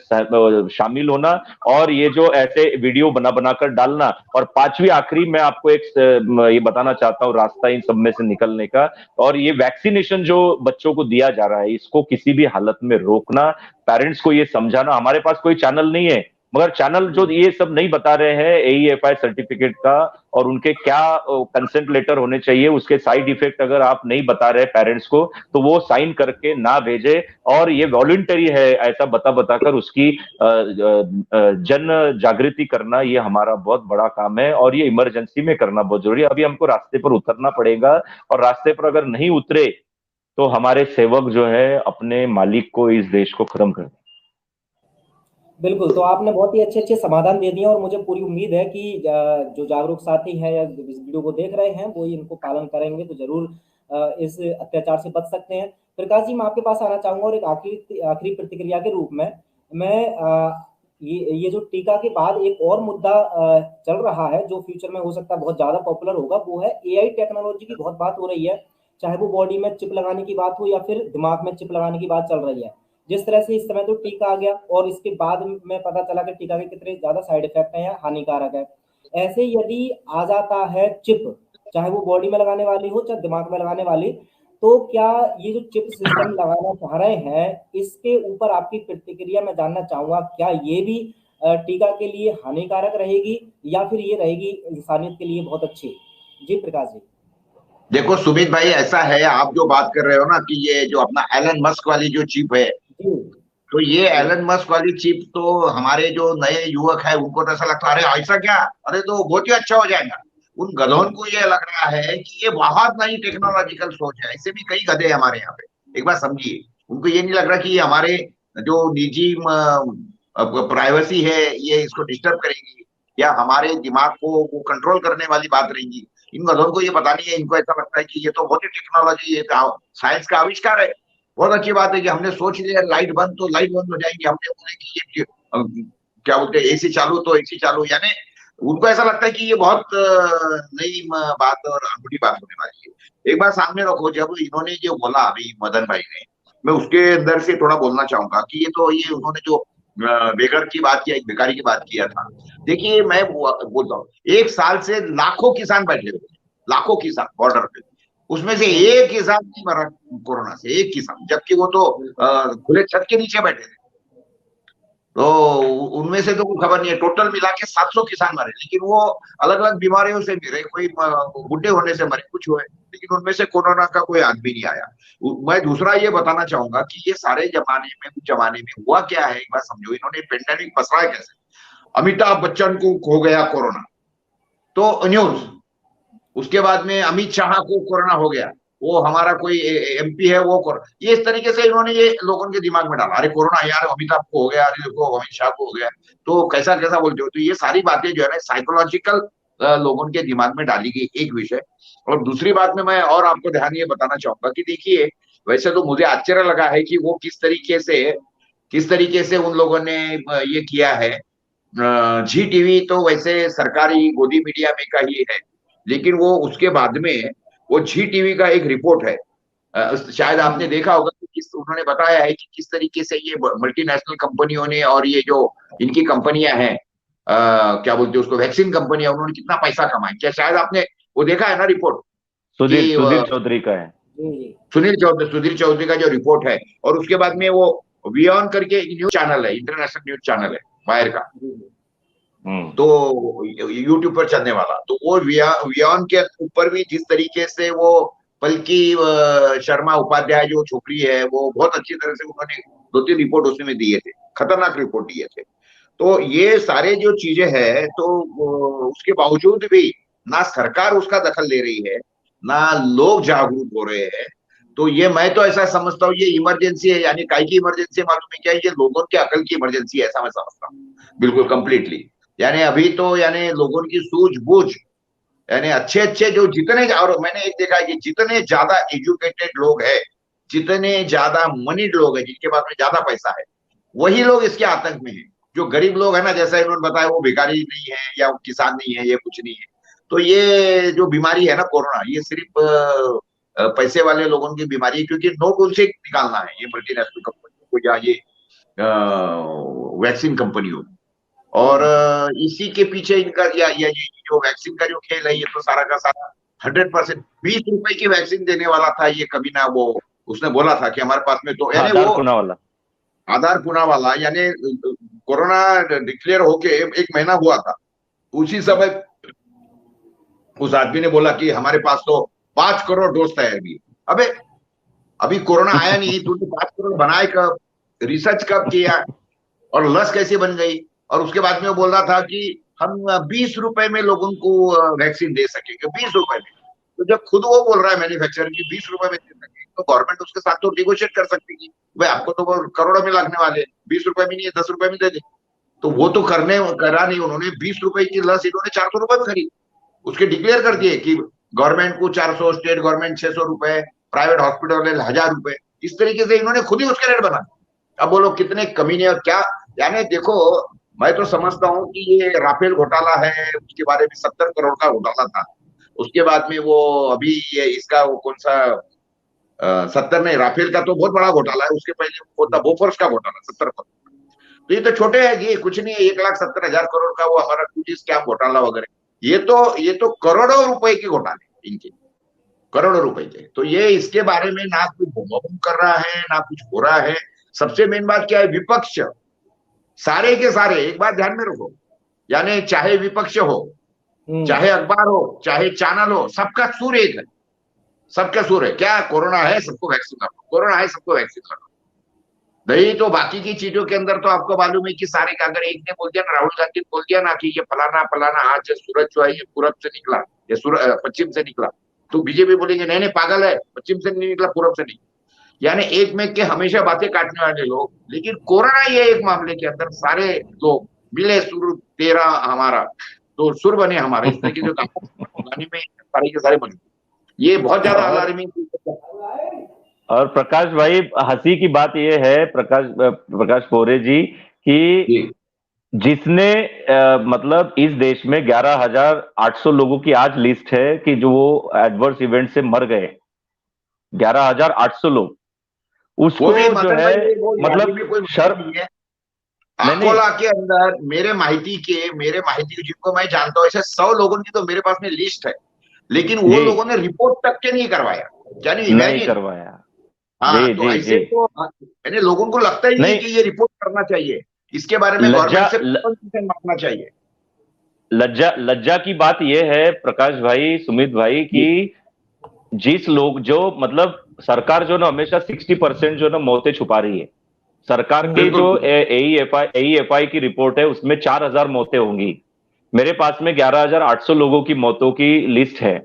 S3: शामिल होना, और ये जो ऐसे वीडियो बना बनाकर डालना, और पांचवी आखिरी मैं आपको एक ये बताना चाहता हूँ रास्ता इन सब में से निकलने का, और ये वैक्सीनेशन जो बच्चों को दिया जा रहा है इसको किसी भी हालत में रोकना, पेरेंट्स को ये समझाना। हमारे पास कोई चैनल नहीं है, मगर चैनल जो ये सब नहीं बता रहे हैं AEFI सर्टिफिकेट का और उनके क्या कंसेंट लेटर होने चाहिए, उसके साइड इफेक्ट अगर आप नहीं बता रहे पेरेंट्स को तो वो साइन करके ना भेजे, और ये वॉलंटरी है ऐसा बता बताकर उसकी जन जागृति करना, ये हमारा बहुत बड़ा काम है और ये इमरजेंसी में करना बहुत जरूरी है। अभी हमको रास्ते पर उतरना पड़ेगा, और रास्ते पर अगर नहीं उतरे तो हमारे सेवक जो है अपने मालिक को, इस देश को खत्म कर।
S1: बिल्कुल, तो आपने बहुत ही अच्छे अच्छे समाधान दे दिए और मुझे पूरी उम्मीद है कि जो जागरूक साथी हैं या इस वीडियो को देख रहे हैं वो इनको पालन करेंगे तो जरूर इस अत्याचार से बच सकते हैं। प्रकाश जी, मैं आपके पास आना चाहूंगा और एक आखिरी प्रतिक्रिया के रूप में मैं ये जो टीका के बाद एक और मुद्दा चल रहा है जो फ्यूचर में हो सकता है बहुत ज्यादा पॉपुलर होगा, वो है AI टेक्नोलॉजी की बहुत बात हो रही है, चाहे वो बॉडी में चिप लगाने की बात हो या फिर दिमाग में चिप लगाने की बात चल रही है। जिस तरह से इस समय तो टीका आ गया और इसके बाद में पता चला कि टीका के कितने ज्यादा साइड इफेक्ट हैं या हानिकारक है, ऐसे यदि आ जाता है चिप, चाहे वो बॉडी में लगाने वाली हो चाहे दिमाग में लगाने वाली, तो क्या ये जो चिप सिस्टम लगाना चाह रहे हैं इसके ऊपर आपकी प्रतिक्रिया मैं जानना चाहूंगा, क्या ये भी टीका के लिए हानिकारक रहेगी या फिर ये रहेगी इंसानियत के लिए बहुत अच्छी? जी प्रकाश जी।
S2: देखो सुमित भाई, ऐसा है, आप जो बात कर रहे हो ना कि ये जो अपना एलन मस्क वाली जो चिप है, तो ये एलन मस्क वाली चिप तो हमारे जो नए युवक है उनको तो ऐसा लगता है अरे ऐसा क्या, अरे तो बहुत ही अच्छा हो जाएगा। उन गधों को ये लग रहा है कि ये बहुत नई टेक्नोलॉजिकल सोच है। ऐसे भी कई गधे हमारे यहाँ पे, एक बार समझिए, उनको ये नहीं लग रहा कि हमारे जो निजी प्राइवेसी है ये इसको डिस्टर्ब करेगी या हमारे दिमाग को वो कंट्रोल करने वाली बात रहेगी। इन गधों को ये पता नहीं है, इनको ऐसा लगता है कि ये तो बहुत ही टेक्नोलॉजी, ये साइंस का आविष्कार है, बहुत अच्छी बात है कि हमने सोच लिया लाइट बंद तो लाइट बंद हो जाएगी, हमने बोले कि ये क्या बोलते हैं एसी चालू तो एसी चालू, यानी उनको ऐसा लगता है कि ये बहुत नई बात और अनूठी बात होने वाली है। एक बात सामने रखो, जब इन्होंने जो बोला अभी मदन भाई ने, मैं उसके अंदर से थोड़ा बोलना चाहूंगा कि ये तो ये उन्होंने जो बेघर की बात किया, एक बेकारी की बात किया था। देखिए मैं बोलता हूँ, एक साल से लाखों किसान बैठे हुए, लाखों किसान बॉर्डर पे, उसमें से एक किसान नहीं मरा कोरोना से, एक किसान, जबकि वो तो खुले छत के नीचे बैठे थे। तो उनमें से तो कोई खबर नहीं है, टोटल मिला के 700 किसान मरे, लेकिन वो अलग अलग बीमारियों से गिरे, कोई बुढ़े होने से मरे, कुछ हुए, लेकिन उनमें से कोरोना का कोई आदमी नहीं आया। मैं दूसरा ये बताना चाहूंगा कि ये सारे जमाने में हुआ क्या है, एक बार समझो, इन्होंने पेंडेमिक फंसाया कैसे। अमिताभ बच्चन को हो गया कोरोना तो न्यूज, उसके बाद में अमित शाह को कोरोना हो गया, वो हमारा कोई MP है वो ये इस तरीके से इन्होंने ये लोगों के दिमाग में डाला, अरे कोरोना यार अमिताभ को हो गया, अरे देखो अमित शाह को हो गया, तो कैसा कैसा बोलते हो। तो ये सारी बातें जो है ना साइकोलॉजिकल लोगों के दिमाग में डाली गई, एक विषय। और दूसरी बात में मैं और आपको ध्यान ये बताना चाहूंगा कि देखिए, वैसे तो मुझे आश्चर्य लगा है कि वो किस तरीके से उन लोगों ने ये किया है। जी टीवी तो वैसे सरकारी गोदी मीडिया में का ही है, लेकिन वो उसके बाद में वो जी टीवी का एक रिपोर्ट है, शायद आपने देखा होगा कि उन्होंने बताया है कि किस तरीके से ये मल्टीनेशनल कंपनियों ने और ये जो इनकी कंपनियां हैं, क्या बोलते हैं उसको, वैक्सीन कंपनियां, उन्होंने कितना पैसा कमाया। क्या शायद आपने वो देखा है ना रिपोर्ट?
S3: सुधीर चौधरी का है,
S2: सुधीर चौधरी का जो रिपोर्ट है, और उसके बाद में वो वियॉन करके न्यूज चैनल है, इंटरनेशनल न्यूज चैनल है बाहर का, तो यूट्यूब पर चलने वाला, तो वो वियॉन के ऊपर भी जिस तरीके से वो पलकी शर्मा उपाध्याय जो छोकरी है, वो बहुत अच्छी तरह से उन्होंने 2-3 रिपोर्ट उसमें दिए थे, खतरनाक रिपोर्ट दिए थे। तो ये सारे जो चीजें हैं, तो उसके बावजूद भी ना सरकार उसका दखल ले रही है, ना लोग जागरूक हो रहे हैं। तो ये मैं तो ऐसा समझता हूँ ये इमरजेंसी है, यानी काय की इमरजेंसी मालूम है क्या, ये लोगों के अकल की इमरजेंसी है, ऐसा मैं समझता हूँ बिल्कुल कंप्लीटली। यानी अभी तो यानी लोगों की सूझबूझ, यानी अच्छे जो जितने, और मैंने एक देखा है कि जितने ज्यादा एजुकेटेड लोग हैं, जितने ज्यादा मनीड लोग हैं, जिनके पास में ज्यादा पैसा है, वही लोग इसके आतंक में हैं। जो गरीब लोग है ना, जैसा इन्होंने बताया, वो भिखारी नहीं है या वो किसान नहीं है, ये कुछ नहीं है, तो ये जो बीमारी है ना कोरोना, ये सिर्फ पैसे वाले लोगों की बीमारी है, क्योंकि नोट उनसे निकालना है, ये मल्टीनेशनल कंपनी को या ये वैक्सीन कंपनी हो। और इसी के पीछे इनका या ये जो वैक्सीन का जो खेल है, ये तो सारा का सारा 100%। 20 रुपए की वैक्सीन देने वाला था ये कभी ना, वो उसने बोला था कि हमारे पास में तो, यानी
S3: आधार
S2: वो
S3: पुना वाला,
S2: आधार पुना वाला, यानी कोरोना डिक्लेयर होके 1 महीना हुआ था, उसी समय उस आदमी ने बोला कि हमारे पास तो 5 करोड़ डोज तैयार भी। अबे अभी कोरोना आया नहीं, तूने 5 करोड़ बनाए कब, रिसर्च कब किया, और लस कैसे बन गई? और उसके बाद में वो बोल रहा था कि हम 20 रुपए में लोगों को वैक्सीन दे सकेंगे, 20 रुपए में। तो जब खुद वो बोल रहा है मैन्युफैक्चरर की 20 रुपए में दे सकेंगे, तो गवर्नमेंट उसके साथ तो निगोशिएट कर सकती है, भाई आपको तो वो करोड़ों में लगने वाले, 20 रुपए में नहीं है, 10 रुपए में दे दे। तो वो तो करा नहीं उन्होंने, 20 रुपए की लस इन्होंने 400 रुपए में खरीदी, उसके डिक्लेयर कर दिए कि गवर्नमेंट को 400, स्टेट गवर्नमेंट 600 रुपए, प्राइवेट हॉस्पिटल 1000 रुपए, इस तरीके से इन्होंने खुद ही उसके रेट बना। अब वो लोग कितने कमीने और क्या, यानी देखो, मैं तो समझता हूँ कि ये राफेल घोटाला है, उसके बारे में 70 करोड़ का घोटाला था, उसके बाद में वो अभी ये इसका वो कौन सा 70 नहीं, राफेल का तो बहुत बड़ा घोटाला है, उसके पहले वो था बोफोर्स का घोटाला 70 करोड़। तो ये तो छोटे है, ये कुछ नहीं है, 1,70,000 करोड़ का वो हमारा टूटी स्कैम घोटाला वगैरह, ये तो करोड़ों रुपए के घोटाले इनके, करोड़ों रुपए के। तो ये इसके बारे में ना कुछ बम कर रहा है, ना कुछ हो रहा है। सबसे मेन बात क्या है, विपक्ष सारे के सारे, एक बात ध्यान में रखो, यानी चाहे विपक्ष हो, चाहे अखबार हो, चाहे चैनल हो, सबका सुर एक है, सबका सुर है क्या, कोरोना है सबको वैक्सीन लगाओ, कोरोना है सबको वैक्सीन लगाओ। नहीं तो बाकी की चीजों के अंदर तो आपको मालूम है कि सारे का, अगर एक ने बोल दिया ना, राहुल गांधी ने बोल दिया ना कि ये फलाना फलाना आज सूरज जो है ये पूरब से निकला, ये पश्चिम से निकला, तो बीजेपी बोलेंगे नहीं नहीं पागल है, पश्चिम से नहीं निकला, पूरब से नहीं। यानी एक में के हमेशा बातें काटने वाले लोग, लेकिन कोरोना ये एक मामले के अंदर सारे लोग मिले, सुर तेरा हमारा, तो सुर बने हमारे, इस तरीके से गाने में सारे के सारे मजबूत। ये बहुत ज्यादा अलार्मिंग।
S3: और प्रकाश भाई, हंसी की बात यह है प्रकाश पोरे जी कि जिसने मतलब इस देश में 11,800 लोगों की आज लिस्ट है कि जो वो एडवर्स इवेंट से मर गए, 11,800 लोग, उसको जो है मतलब शर्म है।
S2: अकोला के अंदर मेरे माहिती के जिनको मैं जानता हूँ, ऐसे 100 लोगों की तो मेरे पास में लिस्ट है, लेकिन वो लोगों ने रिपोर्ट तक के नहीं करवाया, यानी
S3: नहीं करवाया।
S2: हाँ, तो ऐसे तो यानी लोगों को लगता ही नहीं कि ये रिपोर्ट करना चाहिए, इसके बारे में गवर्नमेंट से मांगना चाहिए।
S3: लज्जा की बात यह है प्रकाश भाई, सुमित भाई, कि जिस लोग जो मतलब सरकार जो ना हमेशा 60% जो ना मौतें छुपा रही है। सरकार की जो AEFI की रिपोर्ट है उसमें 4,000 मौतें होंगी, मेरे पास में 11,800 लोगों की मौतों की लिस्ट है,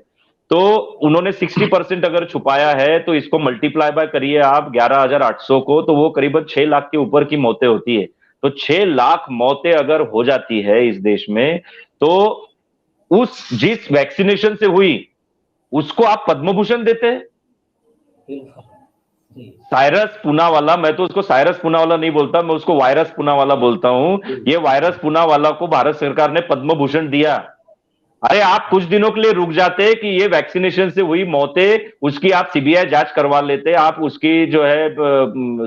S3: तो उन्होंने 60% अगर छुपाया है तो इसको मल्टीप्लाई बाय करिए आप 11,800 को, तो वो करीबन 6 लाख के ऊपर की मौतें होती है। तो 6 लाख मौतें अगर हो जाती है इस देश में, तो जिस वैक्सीनेशन से हुई उसको आप पद्म भूषण देते हैं। साइरस पूनावाला, मैं तो उसको साइरस पूनावाला नहीं बोलता, मैं उसको वायरस पूनावाला बोलता हूं। ये वायरस पूनावाला को भारत सरकार ने पद्म भूषण दिया। अरे आप कुछ दिनों के लिए रुक जाते कि ये वैक्सीनेशन से हुई मौतें, उसकी आप CBI जांच करवा लेते, आप उसकी जो है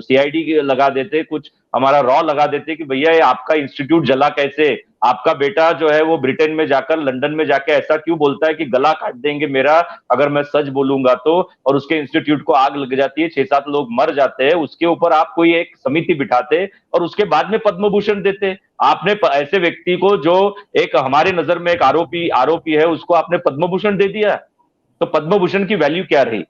S3: CID लगा देते, कुछ हमारा रॉ लगा देते कि भैया ये आपका इंस्टीट्यूट जला कैसे, आपका बेटा जो है वो ब्रिटेन में जाकर, लंदन में जाकर ऐसा क्यों बोलता है कि गला काट देंगे मेरा अगर मैं सच बोलूंगा तो, और उसके इंस्टीट्यूट को आग लग जाती है, 6-7 लोग मर जाते हैं, उसके ऊपर आप कोई एक समिति बिठाते और उसके बाद में पद्म भूषण देते। आपने ऐसे व्यक्ति को जो एक हमारी नजर में एक आरोपी है, उसको आपने पद्म भूषण दे दिया, तो पद्म भूषण की वैल्यू क्या रही?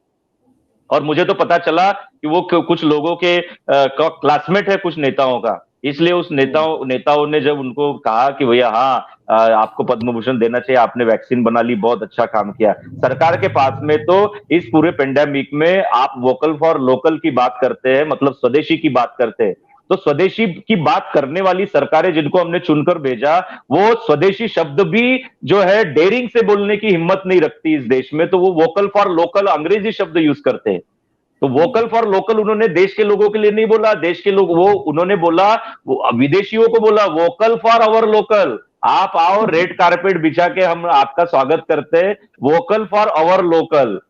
S3: और मुझे तो पता चला कि वो कुछ लोगों के क्लासमेट है कुछ नेताओं का, इसलिए उस नेताओं ने जब उनको कहा कि भैया हाँ आपको पद्म भूषण देना चाहिए, आपने वैक्सीन बना ली, बहुत अच्छा काम किया। सरकार के पास में तो इस पूरे पेंडेमिक में आप वोकल फॉर लोकल की बात करते हैं, मतलब स्वदेशी की बात करते हैं, तो स्वदेशी की बात करने वाली सरकारें जिनको हमने चुनकर भेजा, वो स्वदेशी शब्द भी जो है डेयरिंग से बोलने की हिम्मत नहीं रखती इस देश में, तो वो वोकल फॉर लोकल अंग्रेजी शब्द यूज करते हैं। तो वोकल फॉर लोकल उन्होंने देश के लोगों के लिए नहीं बोला, देश के लोग वो उन्होंने बोला, विदेशियों को बोला वोकल फॉर आवर लोकल, आप आओ, रेड कारपेट बिछा के हम आपका स्वागत करते हैं। वोकल फॉर आवर लोकल,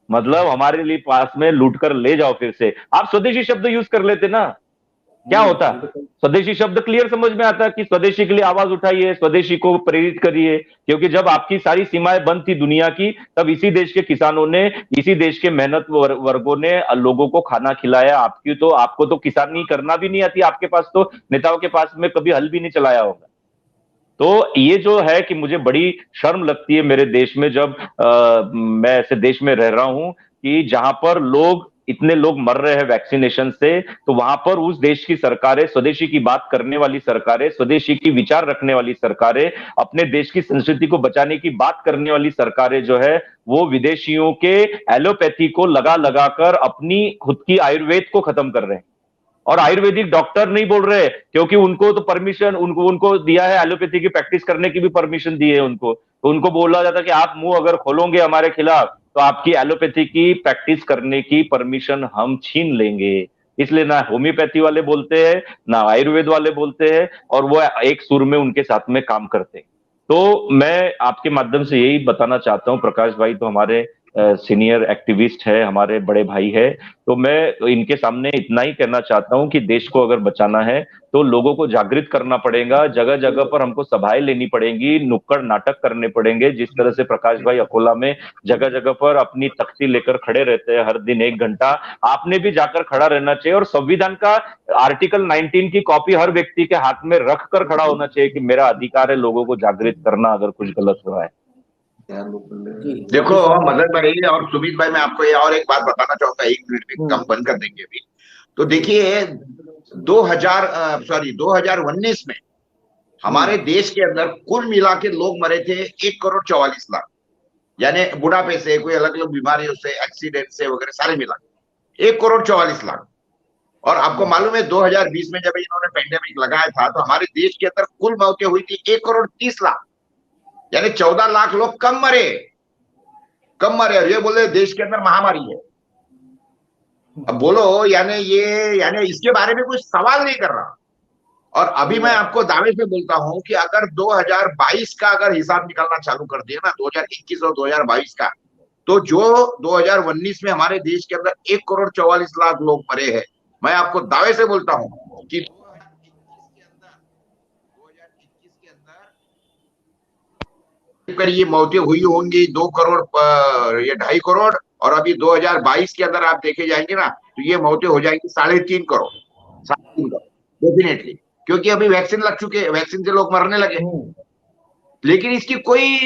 S3: मतलब हमारे लिए पास में लूट कर ले जाओ। फिर से आप स्वदेशी शब्द यूज कर लेते ना, क्या होता?
S1: बिल्कुल।
S3: स्वदेशी शब्द क्लियर समझ में आता कि स्वदेशी के लिए आवाज उठाइए, स्वदेशी को प्रेरित करिए। क्योंकि जब आपकी सारी सीमाएं बंद थी दुनिया की, तब इसी देश के किसानों ने, इसी देश के मेहनत वर्गों ने लोगों को खाना खिलाया। आपको तो किसानी करना भी नहीं आती, आपके पास तो नेताओं के पास में कभी हल भी नहीं चलाया होगा। तो ये जो है कि मुझे बड़ी शर्म लगती है मेरे देश में, जब मैं ऐसे देश में रह रहा हूं कि जहां पर इतने लोग मर रहे हैं वैक्सीनेशन से, तो वहां पर उस देश की सरकारें, स्वदेशी की बात करने वाली सरकारें, स्वदेशी की विचार रखने वाली सरकारें, अपने देश की संस्कृति को बचाने की बात करने वाली सरकारें जो है, वो विदेशियों के एलोपैथी को लगा लगाकर अपनी खुद की आयुर्वेद को खत्म कर रहे हैं। और आयुर्वेदिक डॉक्टर नहीं बोल रहे, क्योंकि उनको तो परमिशन, उनको दिया है, एलोपैथी की प्रैक्टिस करने की भी परमिशन दी है उनको। तो उनको बोला जाता है कि आप मुंह अगर खोलोगे हमारे खिलाफ, तो आपकी एलोपैथी की प्रैक्टिस करने की परमिशन हम छीन लेंगे। इसलिए ना होम्योपैथी वाले बोलते हैं, ना आयुर्वेद वाले बोलते हैं, और वो एक सुर में उनके साथ में काम करते हैं। तो मैं आपके माध्यम से यही बताना चाहता हूँ, प्रकाश भाई तो हमारे सीनियर एक्टिविस्ट है, हमारे बड़े भाई है, तो मैं इनके सामने इतना ही कहना चाहता हूं कि देश को अगर बचाना है तो लोगों को जागृत करना पड़ेगा। जगह जगह पर हमको सभाएं लेनी पड़ेंगी, नुक्कड़ नाटक करने पड़ेंगे। जिस तरह से प्रकाश भाई अकोला में जगह जगह पर अपनी तख्ती लेकर खड़े रहते हैं हर दिन 1 घंटा, आपने भी जाकर खड़ा रहना चाहिए। और संविधान का आर्टिकल 19 की कॉपी हर व्यक्ति के हाथ में रख कर खड़ा होना चाहिए कि मेरा अधिकार है लोगों को जागृत करना अगर कुछ गलत हो रहा है।
S2: देखो मदन भाई और सुमित भाई, मैं आपको ये और एक बात बताना चाहूंगा, 1 मिनट में कम बंद कर देंगे अभी। तो देखिए 2019 में हमारे देश के अंदर कुल मिला के लोग मरे थे 1,44,00,000, यानी बुढ़ापे से, कोई अलग अलग बीमारियों से, एक्सीडेंट से वगैरह सारे मिला 1,44,00,000। और आपको मालूम है 2020 में जब इन्होंने पेंडेमिक लगाया था, तो हमारे देश के अंदर कुल मौतें हुई थी 1,30,00,000, यानी 14 लाख लोग कम मरे। और ये बोले देश के अंदर महामारी है। अब बोलो, यानी इसके बारे में कुछ सवाल नहीं कर रहा। और अभी मैं आपको दावे से बोलता हूं कि अगर 2022 का अगर हिसाब निकालना चालू कर दिया ना, 2021 और 2022 का, तो जो 2019 में हमारे देश के अंदर 1,44,00,000 लोग मरे हैं, मैं आपको दावे से बोलता हूं कि 2021 के अंदर ये मौतें हुई होंगी 2 करोड़ या 2.5 करोड़, और अभी 2022 के अंदर आप देखे जाएंगे ना, तो ये मौतें हो जाएंगी 3.5 करोड़, 3.5 करोड़ डेफिनेटली, क्योंकि अभी वैक्सीन लग चुके हैं, वैक्सीन से लोग मरने लगे। लेकिन इसकी कोई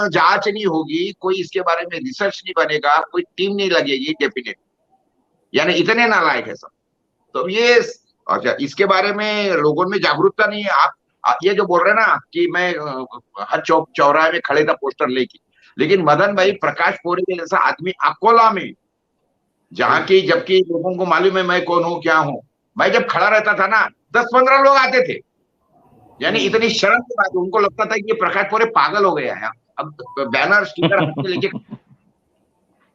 S2: जांच नहीं होगी, कोई इसके बारे में रिसर्च नहीं बनेगा, कोई टीम नहीं लगेगी डेफिनेटली, यानी इतने नालायक है सब। तो ये अच्छा, इसके बारे में लोगों में जागरूकता नहीं है। आप ये जो बोल रहे हैं ना कि मैं हर चौक चौराहे में खड़े था पोस्टर लेके, लेकिन मदन भाई प्रकाश पोरे के जैसा आदमी अकोला में, जहां की, जबकि लोगों को मालूम है मैं कौन हूं क्या हूं, भाई जब खड़ा रहता था ना 10-15 लोग आते थे, यानी इतनी शर्म की बात, उनको लगता था कि ये प्रकाश पोरे पागल हो गया है, अब बैनर स्टिकर लेके।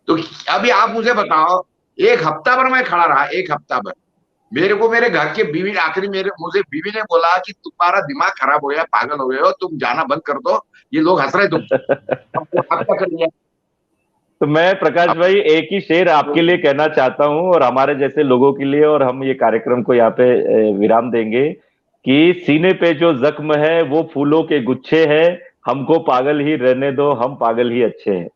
S2: तो अभी आप मुझे बताओ, 1 हफ्ता भर मैं खड़ा रहा, 1 हफ्ता भर। मेरे को मेरे घर के बीवी, आखिरी मुझे बीवी ने बोला कि तुम्हारा दिमाग खराब हो गया, पागल हो गए हो, तुम जाना बंद कर दो, ये लोग हंस रहे तुम कर लिया।
S3: तो मैं प्रकाश भाई एक ही शेर आपके लिए कहना चाहता हूं और हमारे जैसे लोगों के लिए, और हम ये कार्यक्रम को यहाँ पे विराम देंगे कि सीने पे जो जख्म है वो फूलों के गुच्छे हैं, हमको पागल ही रहने दो, हम पागल ही अच्छे हैं।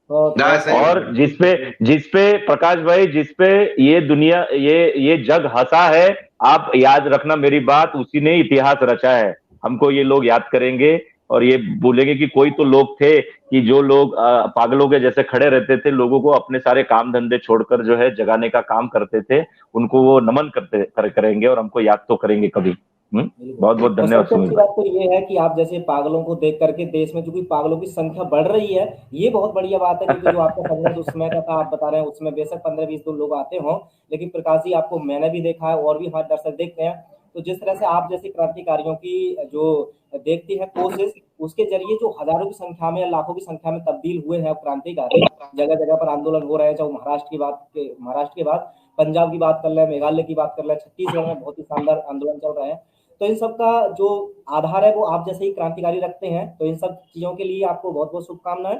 S3: और जिसपे प्रकाश भाई, जिसपे ये दुनिया, ये जग हंसा है, आप याद रखना मेरी बात, उसी ने इतिहास रचा है। हमको ये लोग याद करेंगे और ये बोलेंगे कि कोई तो लोग थे कि जो लोग पागलों के जैसे खड़े रहते थे, लोगों को अपने सारे काम धंधे छोड़कर जो है जगाने का काम करते थे, उनको वो नमन करेंगे और हमको याद तो करेंगे कभी। बहुत बहुत धन्यवाद।
S1: सबसे अच्छी बात तो ये है कि आप जैसे पागलों को देख करके देश में चूंकि पागलों की संख्या बढ़ रही है, ये बहुत बढ़िया बात है। क्योंकि जो आपका संघर्ष उस समय का था, आप बता रहे हैं, उसमें बेशक 15-20 लोग आते हों, लेकिन प्रकाश जी आपको मैंने भी देखा है और भी हमारे दर्शक देखते हैं। तो जिस तरह से आप जैसे क्रांतिकारियों की जो देखती है कोशिश, उसके जरिए जो हजारों की संख्या में, लाखों की संख्या में तब्दील हुए हैं क्रांतिकारी, जगह जगह पर आंदोलन हो रहे हैं, चाहे महाराष्ट्र के बाद पंजाब की बात कर ले, मेघालय की बात कर ले, छत्तीसगढ़ में बहुत ही शानदार आंदोलन चल रहे हैं। तो इन सब का जो आधार है वो आप जैसे ही क्रांतिकारी रखते हैं। तो इन सब चीज़ों के लिए आपको बहुत बहुत शुभकामनाएं।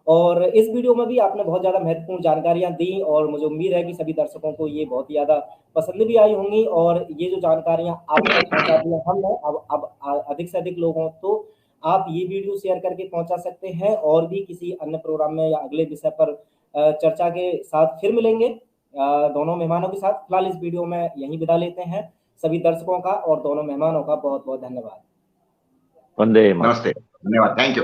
S1: और इस वीडियो में भी आपने बहुत ज़्यादा महत्वपूर्ण जानकारियां दी और मुझे उम्मीद है कि सभी दर्शकों को ये बहुत ही ज़्यादा पसंद भी आई होंगी। और ये जो जानकारियां आप तक पहुंचा दी हमने, अब अधिक से अधिक लोगों तो आप ये वीडियो शेयर करके पहुंचा सकते हैं। और भी किसी अन्य प्रोग्राम में या अगले विषय पर चर्चा के साथ फिर मिलेंगे दोनों मेहमानों के साथ। फिलहाल इस वीडियो में यहीं विदा लेते हैं। सभी दर्शकों का और दोनों मेहमानों का बहुत बहुत धन्यवाद।
S3: वंदे
S2: नमस्ते, धन्यवाद, थैंक यू।